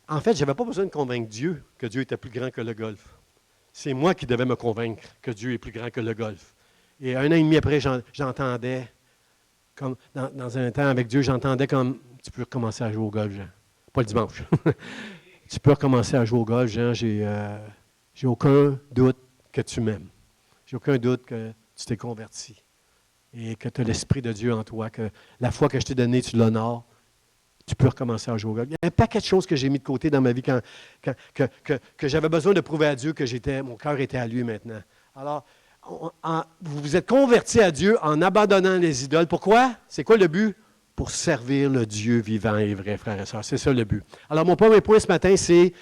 en fait, je n'avais pas besoin de convaincre Dieu que Dieu était plus grand que le golf. C'est moi qui devais me convaincre que Dieu est plus grand que le golf. Et 1 an et demi après, j'entendais, comme dans un temps avec Dieu, j'entendais comme, tu peux recommencer à jouer au golf, Jean. Pas le dimanche. Tu peux recommencer à jouer au golf, Jean. J'ai aucun doute que tu m'aimes. J'ai aucun doute que tu t'es converti. Et que tu as l'Esprit de Dieu en toi, que la foi que je t'ai donnée, tu l'honores. Tu peux recommencer à jouer au golf. Il y a un paquet de choses que j'ai mis de côté dans ma vie que j'avais besoin de prouver à Dieu que mon cœur était à lui maintenant. Alors, vous vous êtes convertis à Dieu en abandonnant les idoles. Pourquoi? C'est quoi le but? Pour servir le Dieu vivant et vrai, frères et sœurs. C'est ça le but. Alors, mon premier point ce matin, c'est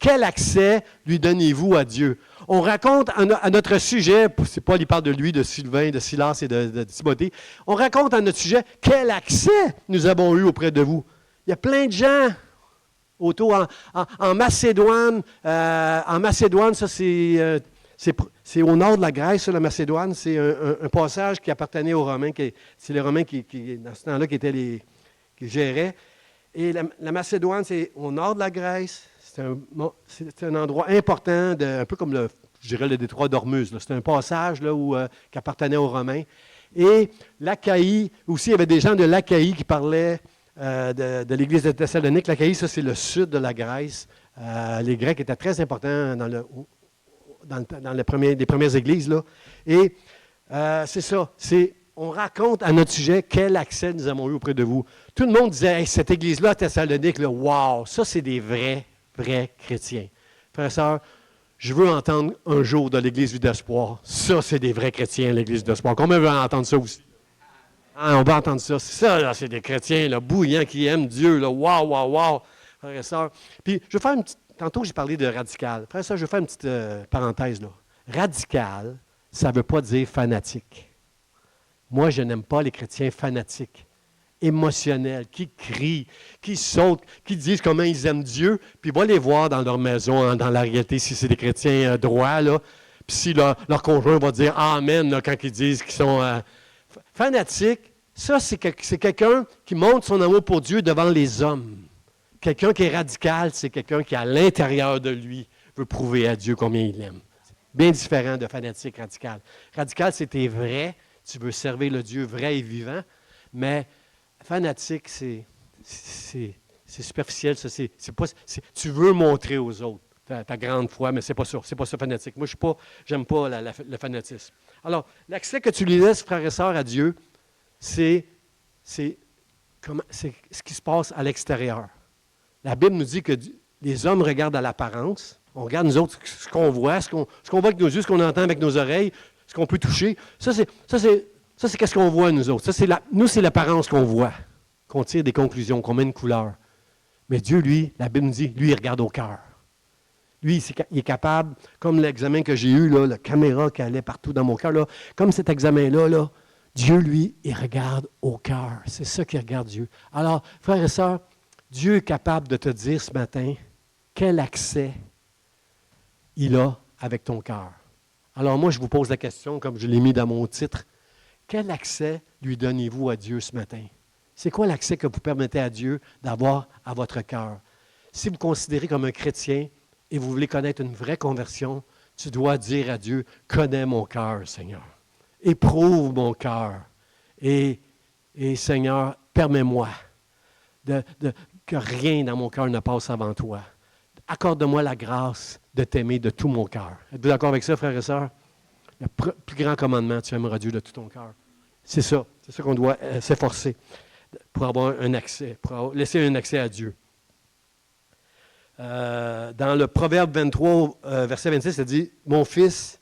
quel accès lui donnez-vous à Dieu? On raconte à notre sujet, c'est Paul, il parle de lui, de Sylvain, de Silas et de Timothée. On raconte à notre sujet quel accès nous avons eu auprès de vous. Il y a plein de gens autour en Macédoine. En Macédoine, ça c'est au nord de la Grèce, ça, la Macédoine. C'est un passage qui appartenait aux Romains. C'est les Romains qui dans ce temps-là, qui géraient. Et la Macédoine, c'est au nord de la Grèce. C'est un endroit important, un peu comme je dirais le détroit d'Ormuz. C'est un passage là, qui appartenait aux Romains. Et l'Achaïe, aussi, il y avait des gens de l'Achaïe qui parlaient de l'Église de Thessalonique. L'Achaïe, ça, c'est le sud de la Grèce. Les Grecs étaient très importants dans les premières églises. Là. Et c'est ça. On raconte à notre sujet quel accès nous avons eu auprès de vous. Tout le monde disait, hey, cette église-là à Thessalonique, là, wow, ça, c'est des vrais chrétiens. Frères et sœurs, je veux entendre un jour de l'Église Vie d'Espoir. Ça, c'est des vrais chrétiens, l'Église d'Espoir. Combien veut entendre ça aussi? Ah, on va entendre ça. Ça, là, c'est des chrétiens là, bouillants qui aiment Dieu. Là. Wow, wow, wow. Frères et sœurs. Puis, je vais faire une petite... Tantôt, j'ai parlé de radical. Frères et sœurs, je vais faire une petite parenthèse. Là. Radical, ça ne veut pas dire fanatique. Moi, je n'aime pas les chrétiens fanatiques, émotionnels, qui crient, qui sautent, qui disent comment ils aiment Dieu, puis va les voir dans leur maison, dans la réalité, si c'est des chrétiens droits, là, puis si leur conjoint va dire « Amen » là, quand ils disent qu'ils sont fanatiques. Ça, c'est quelqu'un qui montre son amour pour Dieu devant les hommes. Quelqu'un qui est radical, c'est quelqu'un qui, à l'intérieur de lui, veut prouver à Dieu combien il l'aime. C'est bien différent de fanatique radical. Radical, c'était vrai. Tu veux servir le Dieu vrai et vivant, mais fanatique, c'est superficiel. Ça, tu veux montrer aux autres ta grande foi, mais c'est pas ça. C'est pas ça fanatique. Moi, j'aime pas le fanatisme. Alors, l'accès que tu lui laisses, frères et sœurs, à Dieu, c'est ce qui se passe à l'extérieur. La Bible nous dit que les hommes regardent à l'apparence. On regarde, nous autres, ce qu'on voit, ce qu'on voit avec nos yeux, ce qu'on entend avec nos oreilles, ce qu'on peut toucher. Ça, c'est qu'est-ce qu'on voit, nous autres. Nous, c'est l'apparence qu'on voit, qu'on tire des conclusions, qu'on met une couleur. Mais Dieu, lui, la Bible nous dit, lui, il regarde au cœur. Lui, il est capable, comme l'examen que j'ai eu, là, la caméra qui allait partout dans mon cœur, là, comme cet examen-là, là, Dieu, lui, il regarde au cœur. C'est ça qu'il regarde Dieu. Alors, frères et sœurs, Dieu est capable de te dire ce matin quel accès il a avec ton cœur. Alors moi, je vous pose la question, comme je l'ai mis dans mon titre, quel accès lui donnez-vous à Dieu ce matin? C'est quoi l'accès que vous permettez à Dieu d'avoir à votre cœur? Si vous considérez comme un chrétien et vous voulez connaître une vraie conversion, tu dois dire à Dieu, connais mon cœur, Seigneur. Éprouve mon cœur. Et Seigneur, permets-moi que rien dans mon cœur ne passe avant toi. Accorde-moi la grâce de t'aimer de tout mon cœur. Êtes-vous d'accord avec ça, frères et sœurs? Le plus grand commandement, tu aimeras Dieu de tout ton cœur. C'est ça qu'on doit s'efforcer pour avoir un accès, laisser un accès à Dieu. Dans le Proverbe 23, verset 26, ça dit « Mon fils,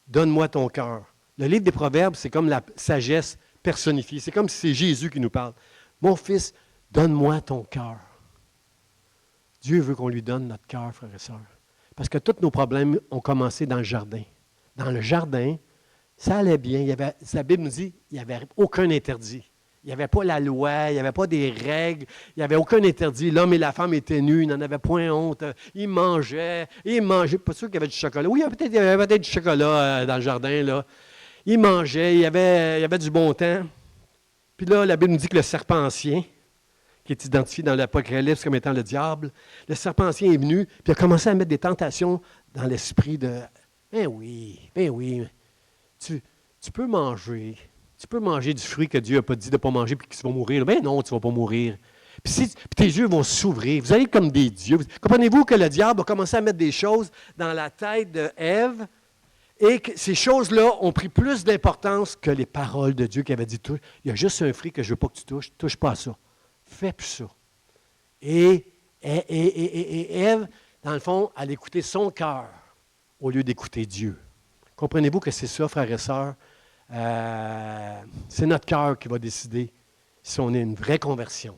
donne-moi ton cœur ». Le livre des Proverbes, c'est comme la sagesse personnifiée. C'est comme si c'est Jésus qui nous parle. « Mon fils, donne-moi ton cœur ». Dieu veut qu'on lui donne notre cœur, frères et sœurs. Parce que tous nos problèmes ont commencé dans le jardin. Dans le jardin, ça allait bien. La Bible nous dit qu'il n'y avait aucun interdit. Il n'y avait pas la loi, il n'y avait pas des règles, il n'y avait aucun interdit. L'homme et la femme étaient nus, ils n'en avaient point honte. Ils mangeaient. Pas sûr qu'il y avait du chocolat. Oui, il y avait peut-être du chocolat dans le jardin. Là. Ils mangeaient, il y avait du bon temps. Puis là, la Bible nous dit que le serpent ancien, qui est identifié dans l'Apocalypse comme étant le diable, le serpent ancien est venu, puis a commencé à mettre des tentations dans l'esprit de « Ben oui, tu peux manger. Tu peux manger du fruit que Dieu n'a pas dit de ne pas manger puis que tu vas mourir. Ben non, tu ne vas pas mourir. Puis tes yeux vont s'ouvrir. Vous allez comme des dieux. Comprenez-vous que le diable a commencé à mettre des choses dans la tête d'Ève et que ces choses-là ont pris plus d'importance que les paroles de Dieu qui avait dit « Il y a juste un fruit que je ne veux pas que tu touches. Touche pas à ça. Fais plus ça. » Et Ève, dans le fond, elle écoutait son cœur au lieu d'écouter Dieu. Comprenez-vous que c'est ça, frères et sœurs? C'est notre cœur qui va décider si on est une vraie conversion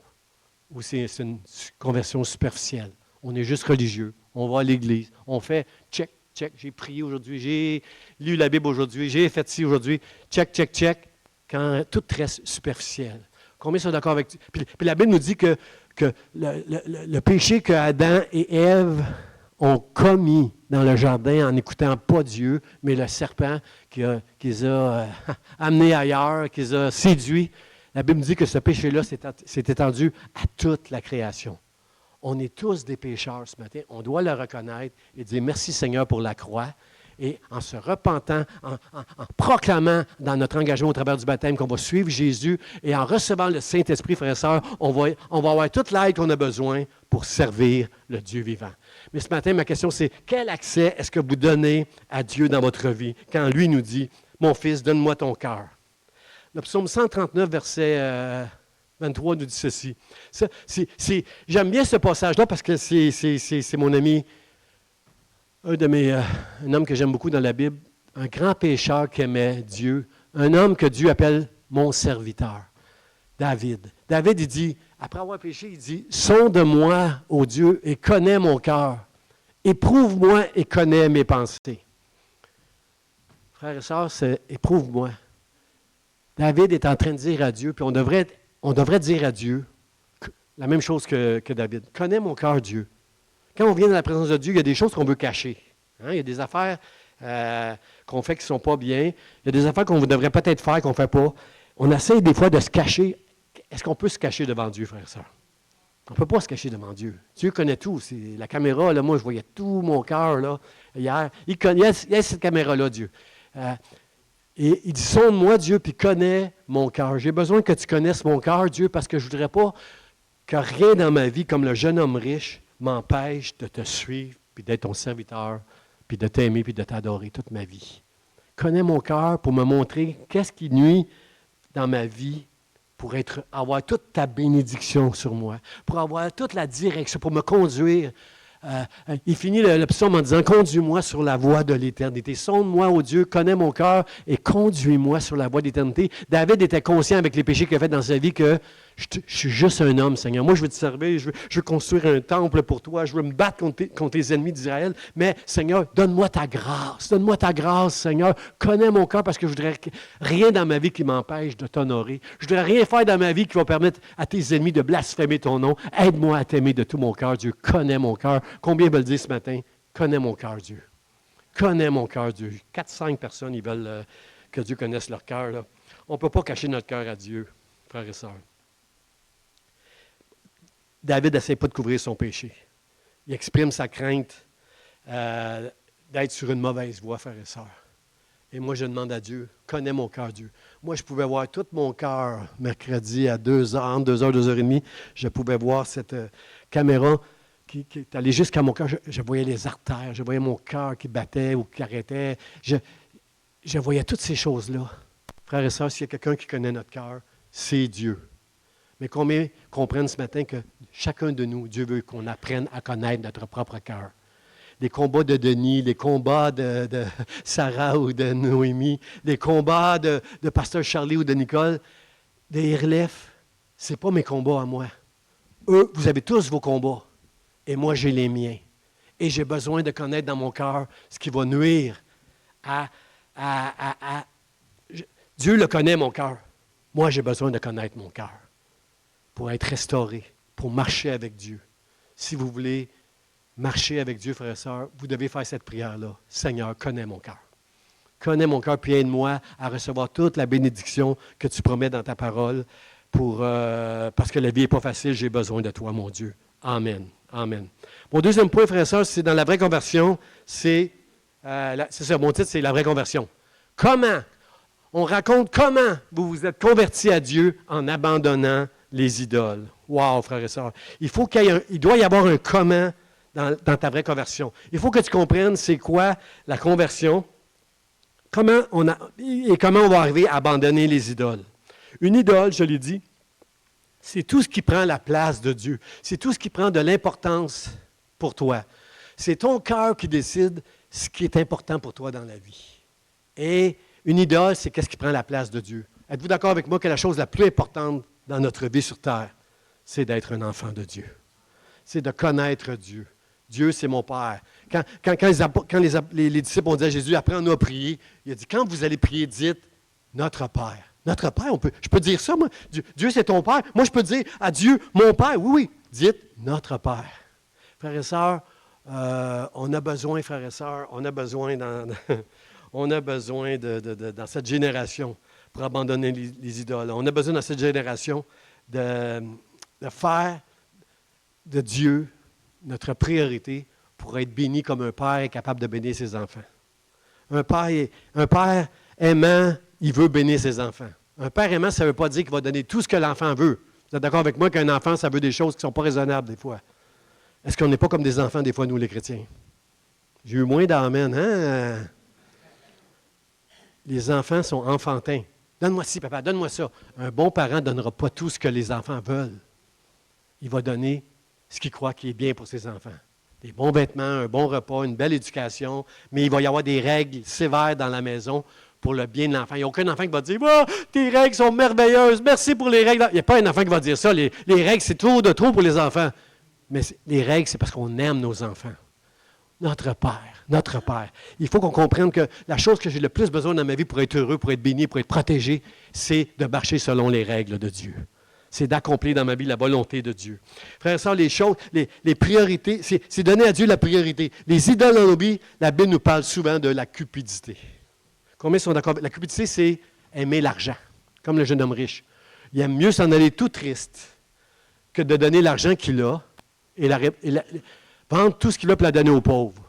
ou si c'est une conversion superficielle. On est juste religieux, on va à l'église, on fait check, check, j'ai prié aujourd'hui, j'ai lu la Bible aujourd'hui, j'ai fait ci aujourd'hui, check, check, check, quand tout reste superficiel. Combien sont d'accord avec... Puis la Bible nous dit que le péché que Adam et Ève ont commis dans le jardin en n'écoutant pas Dieu, mais le serpent qui les a amenés ailleurs, qui les a séduits, la Bible dit que ce péché-là s'est étendu à toute la création. On est tous des pécheurs ce matin. On doit le reconnaître et dire merci Seigneur pour la croix. Et en se repentant, en proclamant dans notre engagement au travers du baptême qu'on va suivre Jésus et en recevant le Saint-Esprit, frères et sœurs, on va avoir toute l'aide qu'on a besoin pour servir le Dieu vivant. Mais ce matin, ma question c'est, quel accès est-ce que vous donnez à Dieu dans votre vie quand lui nous dit, mon fils, donne-moi ton cœur? Le psaume 139, verset 23 nous dit ceci. J'aime bien ce passage-là parce que c'est mon ami, un homme que j'aime beaucoup dans la Bible, un grand pécheur qui aimait Dieu, un homme que Dieu appelle mon serviteur, David. David, il dit, après avoir péché, il dit, sonde-moi, ô Dieu, et connais mon cœur. Éprouve-moi et connais mes pensées. Frères et sœurs, c'est éprouve-moi. David est en train de dire à Dieu, puis on devrait dire à Dieu la même chose que David. Connais mon cœur, Dieu. Quand on vient dans la présence de Dieu, il y a des choses qu'on veut cacher. Hein? Il y a des affaires qu'on fait qui ne sont pas bien. Il y a des affaires qu'on devrait peut-être faire qu'on ne fait pas. On essaie des fois de se cacher. Est-ce qu'on peut se cacher devant Dieu, frère et sœur? On ne peut pas se cacher devant Dieu. Dieu connaît tout. C'est la caméra, là, moi, je voyais tout mon cœur là, hier. Il y a cette caméra-là, Dieu. Et il dit, sonde-moi, Dieu, puis connais mon cœur. J'ai besoin que tu connaisses mon cœur, Dieu, parce que je ne voudrais pas que rien dans ma vie, comme le jeune homme riche, m'empêche de te suivre, puis d'être ton serviteur, puis de t'aimer, puis de t'adorer toute ma vie. Connais mon cœur pour me montrer qu'est-ce qui nuit dans ma vie pour avoir toute ta bénédiction sur moi, pour avoir toute la direction, pour me conduire. Il finit le psaume en disant, conduis-moi sur la voie de l'éternité. Sonde-moi, ô Dieu, connais mon cœur et conduis-moi sur la voie de l'éternité. David était conscient avec les péchés qu'il a fait dans sa vie que je suis juste un homme, Seigneur. Moi, je veux te servir, je veux construire un temple pour toi, je veux me battre contre les ennemis d'Israël. Mais, Seigneur, donne-moi ta grâce, Seigneur. Connais mon cœur parce que je voudrais rien dans ma vie qui m'empêche de t'honorer. Je voudrais rien faire dans ma vie qui va permettre à tes ennemis de blasphémer ton nom. Aide-moi à t'aimer de tout mon cœur, Dieu. Connais mon cœur. Combien veulent dire ce matin? Connais mon cœur, Dieu. Connais mon cœur, Dieu. 4-5 personnes, ils veulent que Dieu connaisse leur cœur. Là. On ne peut pas cacher notre cœur à Dieu, frères et sœurs. David n'essaie pas de couvrir son péché. Il exprime sa crainte d'être sur une mauvaise voie, frères et sœurs. Et moi, je demande à Dieu, connais mon cœur, Dieu. Moi, je pouvais voir tout mon cœur mercredi à 2h, entre 2h, 2h30. Je pouvais voir cette caméra qui est allée jusqu'à mon cœur. Je voyais les artères, je voyais mon cœur qui battait ou qui arrêtait. Je voyais toutes ces choses-là. Frères et sœurs, s'il y a quelqu'un qui connaît notre cœur, c'est Dieu. Mais combien comprennent ce matin que chacun de nous, Dieu veut qu'on apprenne à connaître notre propre cœur. Les combats de Denis, les combats de Sarah ou de Noémie, les combats de Pasteur Charlie ou de Nicole, de Irlef, ce n'est pas mes combats à moi. Eux, vous avez tous vos combats. Et moi, j'ai les miens. Et j'ai besoin de connaître dans mon cœur ce qui va nuire Dieu le connaît, mon cœur. Moi, j'ai besoin de connaître mon cœur pour être restauré, pour marcher avec Dieu. Si vous voulez marcher avec Dieu, frères et sœurs, vous devez faire cette prière-là. Seigneur, connais mon cœur. Connais mon cœur, puis aide-moi à recevoir toute la bénédiction que tu promets dans ta parole, parce que la vie n'est pas facile, j'ai besoin de toi, mon Dieu. Amen. Amen. Mon deuxième point, frères et sœurs, c'est dans la vraie conversion, c'est ça, mon titre, c'est la vraie conversion. Comment? On raconte comment vous vous êtes convertis à Dieu en abandonnant les idoles. Wow, frères et sœurs. Il doit y avoir un comment dans ta vraie conversion. Il faut que tu comprennes c'est quoi la conversion, comment on va arriver à abandonner les idoles. Une idole, je l'ai dit, c'est tout ce qui prend la place de Dieu. C'est tout ce qui prend de l'importance pour toi. C'est ton cœur qui décide ce qui est important pour toi dans la vie. Et une idole, c'est qu'est-ce qui prend la place de Dieu. Êtes-vous d'accord avec moi que la chose la plus importante dans notre vie sur terre, c'est d'être un enfant de Dieu. C'est de connaître Dieu. Dieu, c'est mon Père. Quand les disciples ont dit à Jésus, apprends-nous à prier, il a dit, quand vous allez prier, dites, notre Père. Notre Père, je peux dire ça, moi. Dieu, c'est ton Père. Moi, je peux dire à Dieu, mon Père. Oui, oui. Dites, notre Père. Frères et sœurs, on a besoin, frères et sœurs, on a besoin dans cette génération pour abandonner les idoles. On a besoin dans cette génération de faire de Dieu notre priorité pour être béni comme un père est capable de bénir ses enfants. Un père aimant, il veut bénir ses enfants. Un père aimant, ça ne veut pas dire qu'il va donner tout ce que l'enfant veut. Vous êtes d'accord avec moi qu'un enfant, ça veut des choses qui ne sont pas raisonnables des fois? Est-ce qu'on n'est pas comme des enfants des fois, nous les chrétiens? J'ai eu moins d'amen, hein? Les enfants sont enfantins. Donne-moi ci, papa, donne-moi ça. Un bon parent ne donnera pas tout ce que les enfants veulent. Il va donner ce qu'il croit qui est bien pour ses enfants. Des bons vêtements, un bon repas, une belle éducation, mais il va y avoir des règles sévères dans la maison pour le bien de l'enfant. Il n'y a aucun enfant qui va dire « Oh, tes règles sont merveilleuses, merci pour les règles. » Il n'y a pas un enfant qui va dire ça. Les règles, c'est trop pour les enfants. Mais les règles, c'est parce qu'on aime nos enfants. Notre Père. Il faut qu'on comprenne que la chose que j'ai le plus besoin dans ma vie pour être heureux, pour être béni, pour être protégé, c'est de marcher selon les règles de Dieu. C'est d'accomplir dans ma vie la volonté de Dieu. Frères et sœurs, les choses, les priorités, c'est donner à Dieu la priorité. Les idoles dans nos vies, la Bible nous parle souvent de la cupidité. Combien sont d'accord? La cupidité, c'est aimer l'argent, comme le jeune homme riche. Il aime mieux s'en aller tout triste que de donner l'argent qu'il a et vendre tout ce qu'il a pour la donner aux pauvres.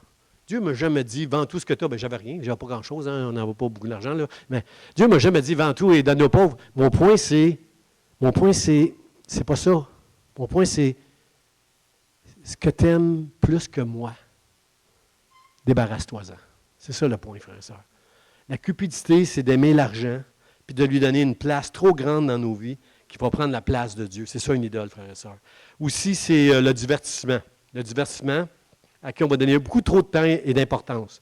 Dieu ne m'a jamais dit, vends tout ce que tu as. Bien, j'avais rien, j'avais pas grand-chose, hein, on n'en a pas beaucoup d'argent, là. Mais Dieu ne m'a jamais dit, vends tout et donne aux pauvres. Mon point, c'est pas ça. Mon point, c'est ce que tu aimes plus que moi. Débarrasse-toi-en. C'est ça le point, frères et sœurs. La cupidité, c'est d'aimer l'argent puis de lui donner une place trop grande dans nos vies qui va prendre la place de Dieu. C'est ça une idole, frères et sœurs. Aussi, c'est le divertissement. Le divertissement à qui on va donner beaucoup trop de temps et d'importance.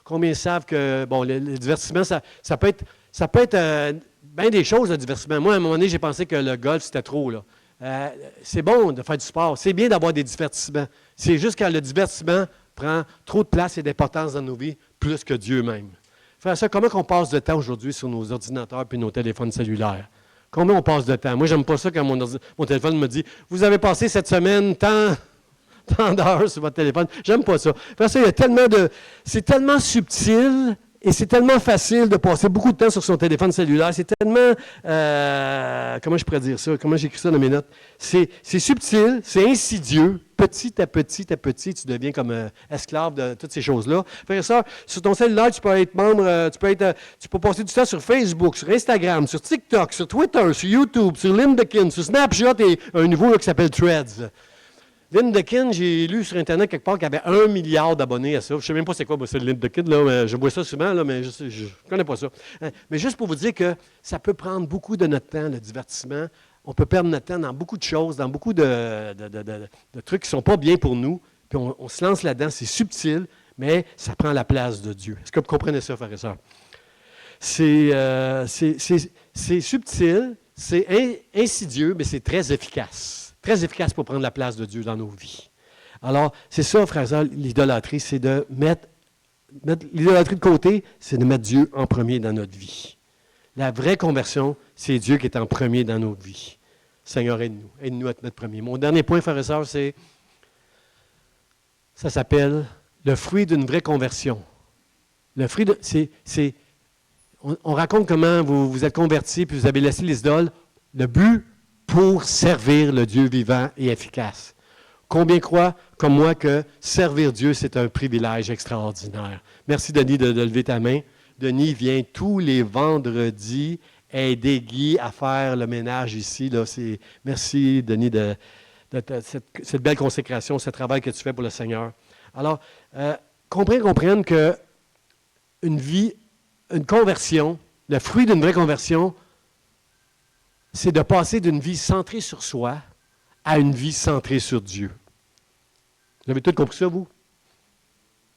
Combien savent que, bon, le divertissement, ça peut être bien des choses, le divertissement. Moi, à un moment donné, j'ai pensé que le golf, c'était trop, là. C'est bon de faire du sport. C'est bien d'avoir des divertissements. C'est juste quand le divertissement prend trop de place et d'importance dans nos vies, plus que Dieu même. Frère, ça, comment on passe de temps aujourd'hui sur nos ordinateurs et nos téléphones cellulaires? Combien on passe de temps? Moi, j'aime pas ça quand mon téléphone me dit « Vous avez passé cette semaine tant d'heures sur votre téléphone. » J'aime pas ça. Frère, ça, c'est tellement subtil et c'est tellement facile de passer beaucoup de temps sur son téléphone cellulaire. C'est tellement... comment je pourrais dire ça? Comment j'écris ça dans mes notes? C'est subtil, c'est insidieux. Petit à petit, tu deviens comme esclave de toutes ces choses-là. Frère ça, sur ton cellulaire, tu peux être membre, tu peux passer du temps sur Facebook, sur Instagram, sur TikTok, sur Twitter, sur YouTube, sur LinkedIn, sur Snapchat et un nouveau là, qui s'appelle Threads. LinkedIn, j'ai lu sur Internet quelque part qu'il y avait 1 milliard d'abonnés à ça. Je ne sais même pas c'est quoi moi, ça, le LinkedIn, là, mais je vois ça souvent, là, mais je ne connais pas ça. Mais juste pour vous dire que ça peut prendre beaucoup de notre temps, le divertissement. On peut perdre notre temps dans beaucoup de choses, dans beaucoup de trucs qui ne sont pas bien pour nous. Puis on se lance là-dedans, c'est subtil, mais ça prend la place de Dieu. Est-ce que vous comprenez ça, frères et sœurs? C'est subtil, c'est insidieux, mais c'est très efficace. Très efficace pour prendre la place de Dieu dans nos vies. Alors, c'est ça, frères et sœurs, l'idolâtrie, c'est de mettre l'idolâtrie de côté, c'est de mettre Dieu en premier dans notre vie. La vraie conversion, c'est Dieu qui est en premier dans nos vies. Seigneur, aide-nous. Aide-nous à te mettre premier. Mon dernier point, frères et sœurs, ça s'appelle le fruit d'une vraie conversion. Le fruit on raconte comment vous êtes convertis puis vous avez laissé les idoles. Le but, pour servir le Dieu vivant et efficace. Combien croient, comme moi, que servir Dieu, c'est un privilège extraordinaire? Merci, Denis, de lever ta main. Denis vient tous les vendredis aider Guy à faire le ménage ici. Là. Merci, Denis, de cette belle consécration, ce travail que tu fais pour le Seigneur. Alors, comprenne une conversion, le fruit d'une vraie conversion, c'est de passer d'une vie centrée sur soi à une vie centrée sur Dieu. Vous avez tout compris ça, vous?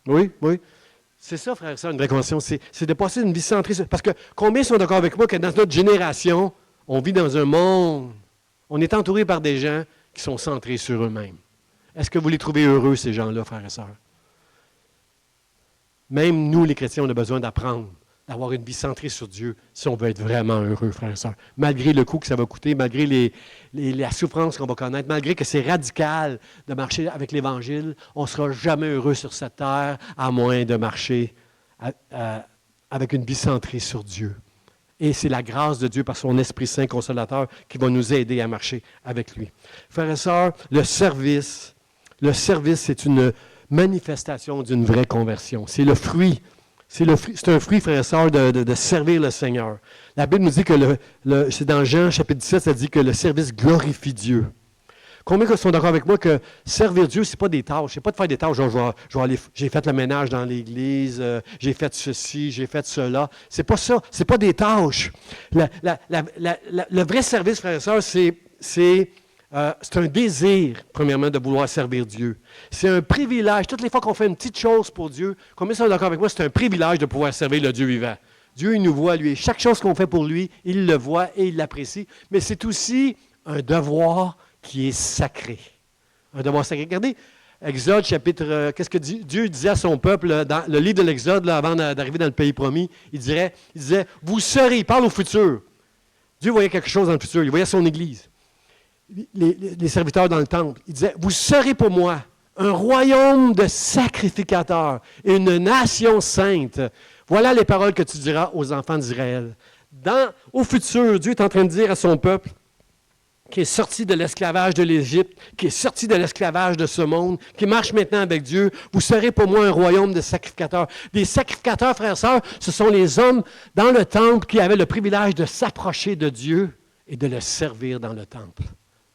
Oui, oui. C'est ça, frère et sœurs, une vraie conversion. C'est de passer une vie centrée sur... Parce que combien sont d'accord avec moi que dans notre génération, on vit dans un monde, on est entouré par des gens qui sont centrés sur eux-mêmes. Est-ce que vous les trouvez heureux, ces gens-là, frères et sœurs? Même nous, les chrétiens, on a besoin d'apprendre, d'avoir une vie centrée sur Dieu si on veut être vraiment heureux, frères et sœurs. Malgré le coût que ça va coûter, malgré la souffrance qu'on va connaître, malgré que c'est radical de marcher avec l'Évangile, on ne sera jamais heureux sur cette terre à moins de marcher avec une vie centrée sur Dieu. Et c'est la grâce de Dieu par son Esprit Saint consolateur qui va nous aider à marcher avec lui. Frères et sœurs, le service, c'est une manifestation d'une vraie conversion. C'est le fruit. C'est un fruit, frères et sœurs, de servir le Seigneur. La Bible nous dit que, c'est dans Jean chapitre 17, ça dit que le service glorifie Dieu. Combien sont d'accord avec moi que servir Dieu, ce n'est pas des tâches. Ce n'est pas de faire des tâches, genre, j'ai fait le ménage dans l'Église, j'ai fait ceci, j'ai fait cela. Ce n'est pas ça. Ce n'est pas des tâches. Le vrai service, frères et sœurs, c'est un désir, premièrement, de vouloir servir Dieu. C'est un privilège. Toutes les fois qu'on fait une petite chose pour Dieu, combien sont d'accord avec moi, c'est un privilège de pouvoir servir le Dieu vivant. Dieu, il nous voit, lui. Chaque chose qu'on fait pour lui, il le voit et il l'apprécie. Mais c'est aussi un devoir qui est sacré. Un devoir sacré. Regardez, Exode, chapitre... qu'est-ce que Dieu disait à son peuple, dans le livre de l'Exode, avant d'arriver dans le pays promis, il disait, vous serez, il parle au futur. Dieu voyait quelque chose dans le futur, il voyait son Église. Les serviteurs dans le temple, il disait, vous serez pour moi un royaume de sacrificateurs et une nation sainte. Voilà les paroles que tu diras aux enfants d'Israël. Au futur, Dieu est en train de dire à son peuple, qui est sorti de l'esclavage de l'Égypte, qui est sorti de l'esclavage de ce monde, qui marche maintenant avec Dieu, vous serez pour moi un royaume de sacrificateurs. Des sacrificateurs, frères et sœurs, ce sont les hommes dans le temple qui avaient le privilège de s'approcher de Dieu et de le servir dans le temple.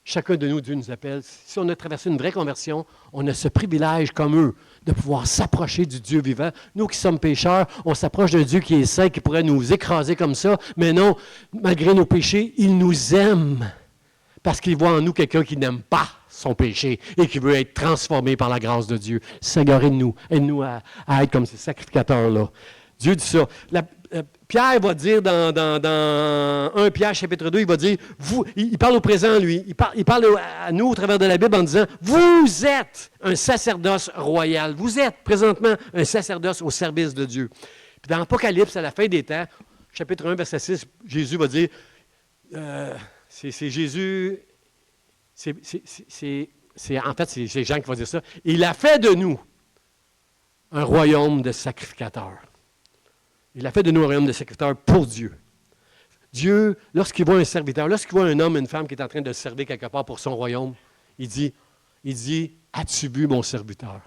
Chacun de nous, Dieu nous appelle. Si on a traversé une vraie conversion, on a ce privilège comme eux de pouvoir s'approcher du Dieu vivant. Nous qui sommes pécheurs, on s'approche d'un Dieu qui est saint, qui pourrait nous écraser comme ça, mais non, malgré nos péchés, il nous aime. Parce qu'il voit en nous quelqu'un qui n'aime pas son péché et qui veut être transformé par la grâce de Dieu. Seigneur, aide-nous à être comme ces sacrificateurs-là. Dieu dit ça. Pierre va dire dans 1 Pierre chapitre 2, il va dire, il parle au présent, lui. Il parle à nous au travers de la Bible en disant, vous êtes un sacerdoce royal. Vous êtes présentement un sacerdoce au service de Dieu. Puis dans l'Apocalypse, à la fin des temps, chapitre 1, verset 6, Jésus va dire... C'est Jésus, en fait, c'est Jean qui va dire ça. Il a fait de nous un royaume de sacrificateurs. Il a fait de nous un royaume de sacrificateurs pour Dieu. Dieu, lorsqu'il voit un serviteur, lorsqu'il voit un homme, une femme qui est en train de servir quelque part pour son royaume, il dit, as-tu vu mon serviteur?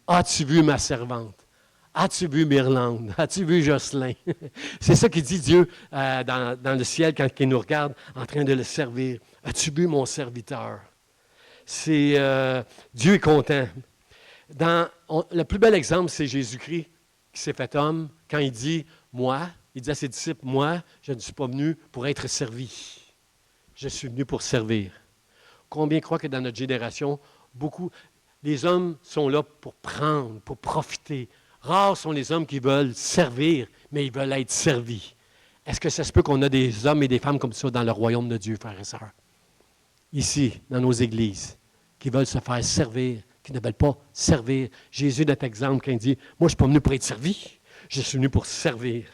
As-tu vu ma servante? As-tu vu Myrlande? As-tu vu Jocelyn? C'est ça qu'il dit Dieu dans le ciel quand il nous regarde en train de le servir. As-tu vu mon serviteur? Dieu est content. Le plus bel exemple, c'est Jésus-Christ qui s'est fait homme quand il dit, il dit à ses disciples, moi, je ne suis pas venu pour être servi. Je suis venu pour servir. Combien croient que dans notre génération, les hommes sont là pour prendre, pour profiter. Rares sont les hommes qui veulent servir, mais ils veulent être servis. Est-ce que ça se peut qu'on a des hommes et des femmes comme ça dans le royaume de Dieu, frères et sœurs? Ici, dans nos églises, qui veulent se faire servir, qui ne veulent pas servir. Jésus est notre exemple quand il dit, moi, je ne suis pas venu pour être servi, je suis venu pour servir.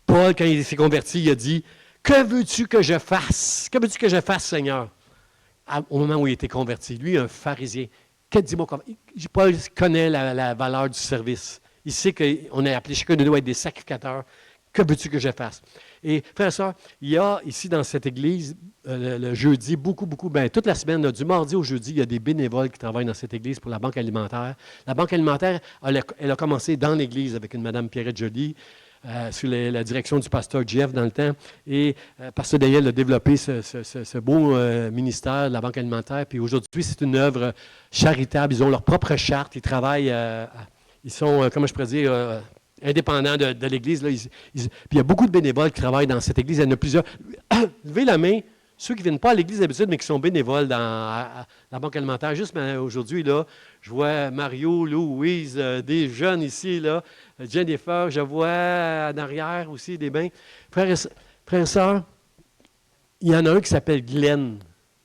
Paul, quand il s'est converti, il a dit, que veux-tu que je fasse? Que veux-tu que je fasse, Seigneur? Au moment où il était converti, lui, un pharisien, Paul connaît la valeur du service. Il sait qu'on est appelé chacun de nous à être des sacrificateurs. Que veux-tu que je fasse? Et frères et sœurs, il y a ici dans cette église, le jeudi, toute la semaine, du mardi au jeudi, il y a des bénévoles qui travaillent dans cette église pour la Banque alimentaire. La Banque alimentaire, elle a commencé dans l'église avec une Mme Pierrette Joly, sous la direction du pasteur Jeff dans le temps. Et pasteur Daniel a développé ce beau ministère de la Banque alimentaire. Puis aujourd'hui, c'est une œuvre charitable. Ils ont leur propre charte. Ils travaillent, ils sont, comment je pourrais dire, indépendants de l'Église. Là. Puis il y a beaucoup de bénévoles qui travaillent dans cette Église. Il y en a plusieurs. Levez la main, ceux qui ne viennent pas à l'Église d'habitude, mais qui sont bénévoles dans la Banque alimentaire. Juste aujourd'hui, là, je vois Mario, Louise, des jeunes ici, là, Jennifer, je vois en arrière aussi des bains. Frères et sœurs, il y en a un qui s'appelle Glenn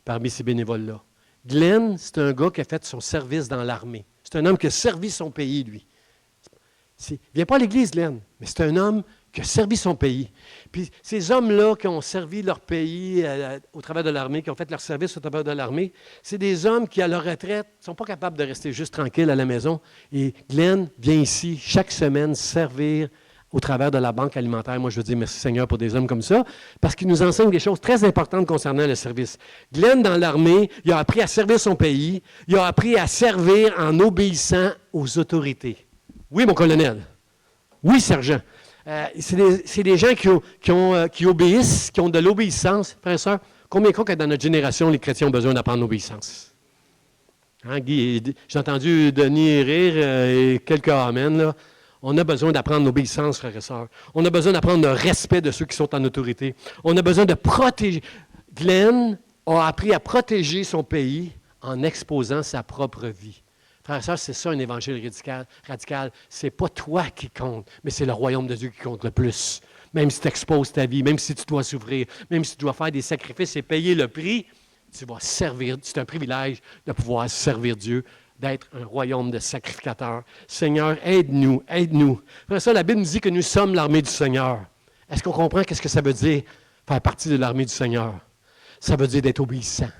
parmi ces bénévoles-là. Glenn, c'est un gars qui a fait son service dans l'armée. C'est un homme qui a servi son pays, lui. Il ne vient pas à l'Église, Glenn, mais c'est un homme qui a servi son pays. Puis ces hommes-là qui ont servi leur pays au travers de l'armée, qui ont fait leur service au travers de l'armée, c'est des hommes qui, à leur retraite, ne sont pas capables de rester juste tranquilles à la maison. Et Glenn vient ici chaque semaine servir au travers de la banque alimentaire. Moi, je veux dire merci Seigneur pour des hommes comme ça, parce qu'ils nous enseignent des choses très importantes concernant le service. Glenn, dans l'armée, il a appris à servir son pays, il a appris à servir en obéissant aux autorités. Oui, mon colonel. Oui, sergent. C'est des gens qui obéissent, qui ont de l'obéissance. Frères et sœurs, combien de fois que dans notre génération, les chrétiens ont besoin d'apprendre l'obéissance? Hein, Guy, j'ai entendu Denis rire et quelques amen. Là. On a besoin d'apprendre l'obéissance, frères et sœurs. On a besoin d'apprendre le respect de ceux qui sont en autorité. On a besoin de protéger. Glenn a appris à protéger son pays en exposant sa propre vie. Frères et sœurs, c'est ça un évangile radical. Ce n'est pas toi qui compte, mais c'est le royaume de Dieu qui compte le plus. Même si tu exposes ta vie, même si tu dois souffrir, même si tu dois faire des sacrifices et payer le prix, tu vas servir. C'est un privilège de pouvoir servir Dieu, d'être un royaume de sacrificateurs. Seigneur, aide-nous, aide-nous. Frères et sœurs, la Bible nous dit que nous sommes l'armée du Seigneur. Est-ce qu'on comprend qu'est-ce que ça veut dire, faire partie de l'armée du Seigneur? Ça veut dire d'être obéissant,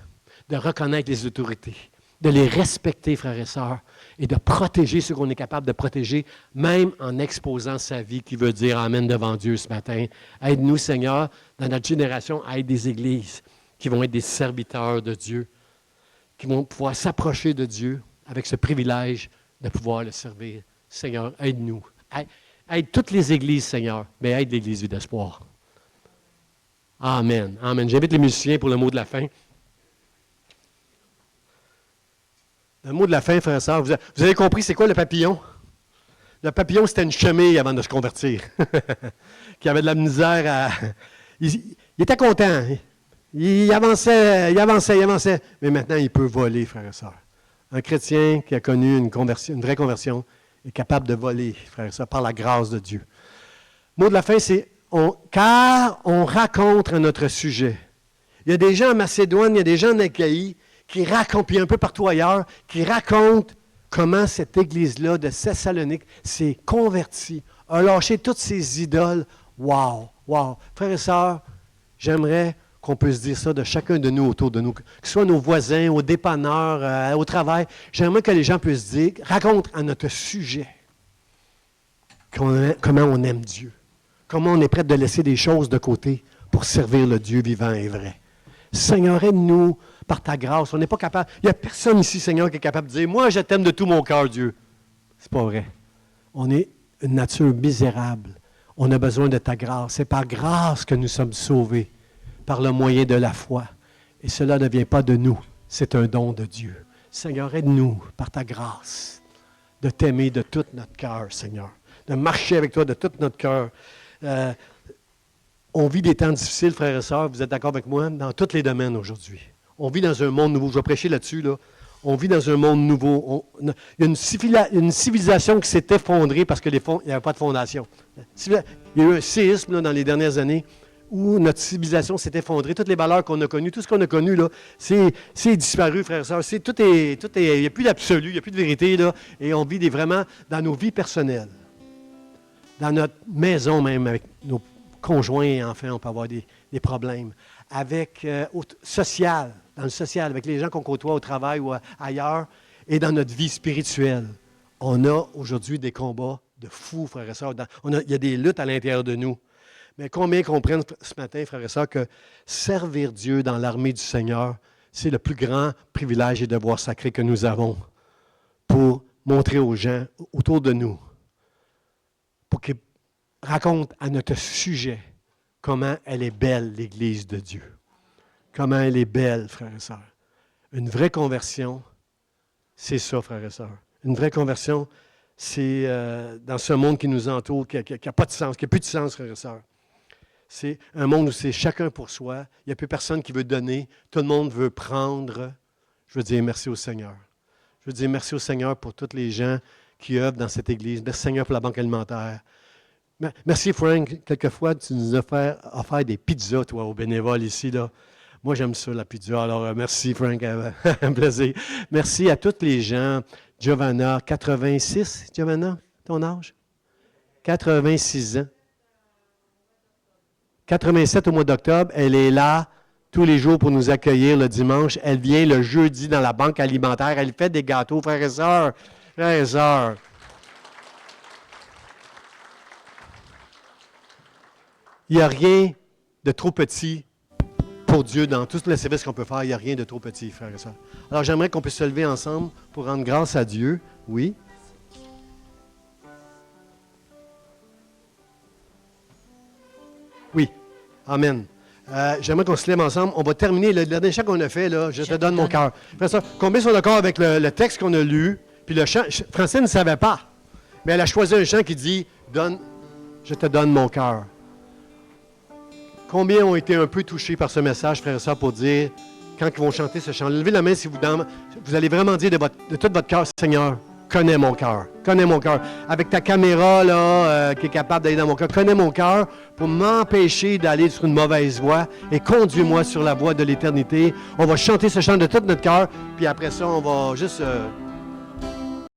de reconnaître les autorités, de les respecter, frères et sœurs, et de protéger ce qu'on est capable de protéger, même en exposant sa vie, qui veut dire Amen devant Dieu ce matin. Aide-nous, Seigneur, dans notre génération, à être des églises qui vont être des serviteurs de Dieu, qui vont pouvoir s'approcher de Dieu avec ce privilège de pouvoir le servir. Seigneur, aide-nous. Aide toutes les églises, Seigneur, mais aide l'Église Vie d'Espoir. Amen. Amen. J'invite les musiciens pour le mot de la fin. Le mot de la fin, frères et sœurs, vous avez compris c'est quoi le papillon? Le papillon, c'était une chenille avant de se convertir. Qui avait de la misère à... Il était content. Il avançait. Mais maintenant, il peut voler, frères et sœurs. Un chrétien qui a connu une vraie conversion est capable de voler, frères et sœurs, par la grâce de Dieu. Le mot de la fin, c'est car on raconte à notre sujet. Il y a des gens en Macédoine, il y a des gens en Achaïe qui racontent, puis un peu partout ailleurs, qui racontent comment cette église-là de Thessalonique s'est convertie, a lâché toutes ses idoles. Wow, wow. Frères et sœurs, j'aimerais qu'on puisse dire ça de chacun de nous autour de nous, que ce soit nos voisins, aux dépanneurs, au travail. J'aimerais que les gens puissent dire, racontent à notre sujet comment on aime Dieu, comment on est prêt de laisser des choses de côté pour servir le Dieu vivant et vrai. Seigneur, aide-nous par ta grâce. On n'est pas capable. Il n'y a personne ici, Seigneur, qui est capable de dire, moi, je t'aime de tout mon cœur, Dieu. C'est pas vrai. On est une nature misérable. On a besoin de ta grâce. C'est par grâce que nous sommes sauvés, par le moyen de la foi. Et cela ne vient pas de nous. C'est un don de Dieu. Seigneur, aide-nous par ta grâce de t'aimer de tout notre cœur, Seigneur. De marcher avec toi de tout notre cœur. On vit des temps difficiles, frères et sœurs, vous êtes d'accord avec moi, dans tous les domaines aujourd'hui. On vit dans un monde nouveau. Je vais prêcher là-dessus. Là. On vit dans un monde nouveau. Il y a une civilisation qui s'est effondrée parce qu'il n'y avait pas de fondation. Il y a eu un séisme là, dans les dernières années où notre civilisation s'est effondrée. Toutes les valeurs qu'on a connues, tout ce qu'on a connu, là, c'est disparu, frères et sœurs. Il n'y a plus d'absolu, il n'y a plus de vérité. Là, et on vit vraiment dans nos vies personnelles. Dans notre maison même, avec nos conjoints, enfin, on peut avoir des problèmes. Avec social, dans le social, avec les gens qu'on côtoie au travail ou ailleurs, et dans notre vie spirituelle. On a aujourd'hui des combats de fous, frères et sœurs. Il y a des luttes à l'intérieur de nous. Mais combien comprennent ce matin, frères et sœurs, que servir Dieu dans l'armée du Seigneur, c'est le plus grand privilège et devoir sacré que nous avons pour montrer aux gens autour de nous, pour qu'ils racontent à notre sujet comment elle est belle, l'Église de Dieu. Comment elle est belle, frères et sœurs. Une vraie conversion, c'est ça, frères et sœurs. Une vraie conversion, c'est dans ce monde qui nous entoure, qui n'a pas de sens, qui n'a plus de sens, frères et sœurs. C'est un monde où c'est chacun pour soi. Il n'y a plus personne qui veut donner. Tout le monde veut prendre. Je veux dire merci au Seigneur. Je veux dire merci au Seigneur pour tous les gens qui œuvrent dans cette Église. Merci Seigneur pour la banque alimentaire. Merci Frank. Quelquefois, tu nous as offert des pizzas, toi, aux bénévoles ici, là. Moi, j'aime ça, la pizza. Alors, merci Frank. Un plaisir. Merci à tous les gens. Giovanna, 86, Giovanna, ton âge? 86 ans. 87 au mois d'octobre. Elle est là tous les jours pour nous accueillir le dimanche. Elle vient le jeudi dans la banque alimentaire. Elle fait des gâteaux, frères et sœurs. Frères et sœurs. Il n'y a rien de trop petit pour Dieu dans tout le service qu'on peut faire. Il n'y a rien de trop petit, frères et sœurs. Alors, j'aimerais qu'on puisse se lever ensemble pour rendre grâce à Dieu. Oui. Oui. Amen. J'aimerais qu'on se lève ensemble. On va terminer le dernier chant qu'on a fait, là. Je te donne mon cœur. Frère et sœurs, combien sont d'accord avec le texte qu'on a lu? Puis le chant, Francine ne savait pas. Mais elle a choisi un chant qui dit « Je te donne mon cœur ». Combien ont été un peu touchés par ce message, frères et sœurs, pour dire, quand ils vont chanter ce chant, levez la main si vous allez vraiment dire de tout votre cœur, Seigneur, connais mon cœur, connais mon cœur. Avec ta caméra, là, qui est capable d'aller dans mon cœur, connais mon cœur pour m'empêcher d'aller sur une mauvaise voie et conduis-moi sur la voie de l'éternité. On va chanter ce chant de tout notre cœur, puis après ça, on va juste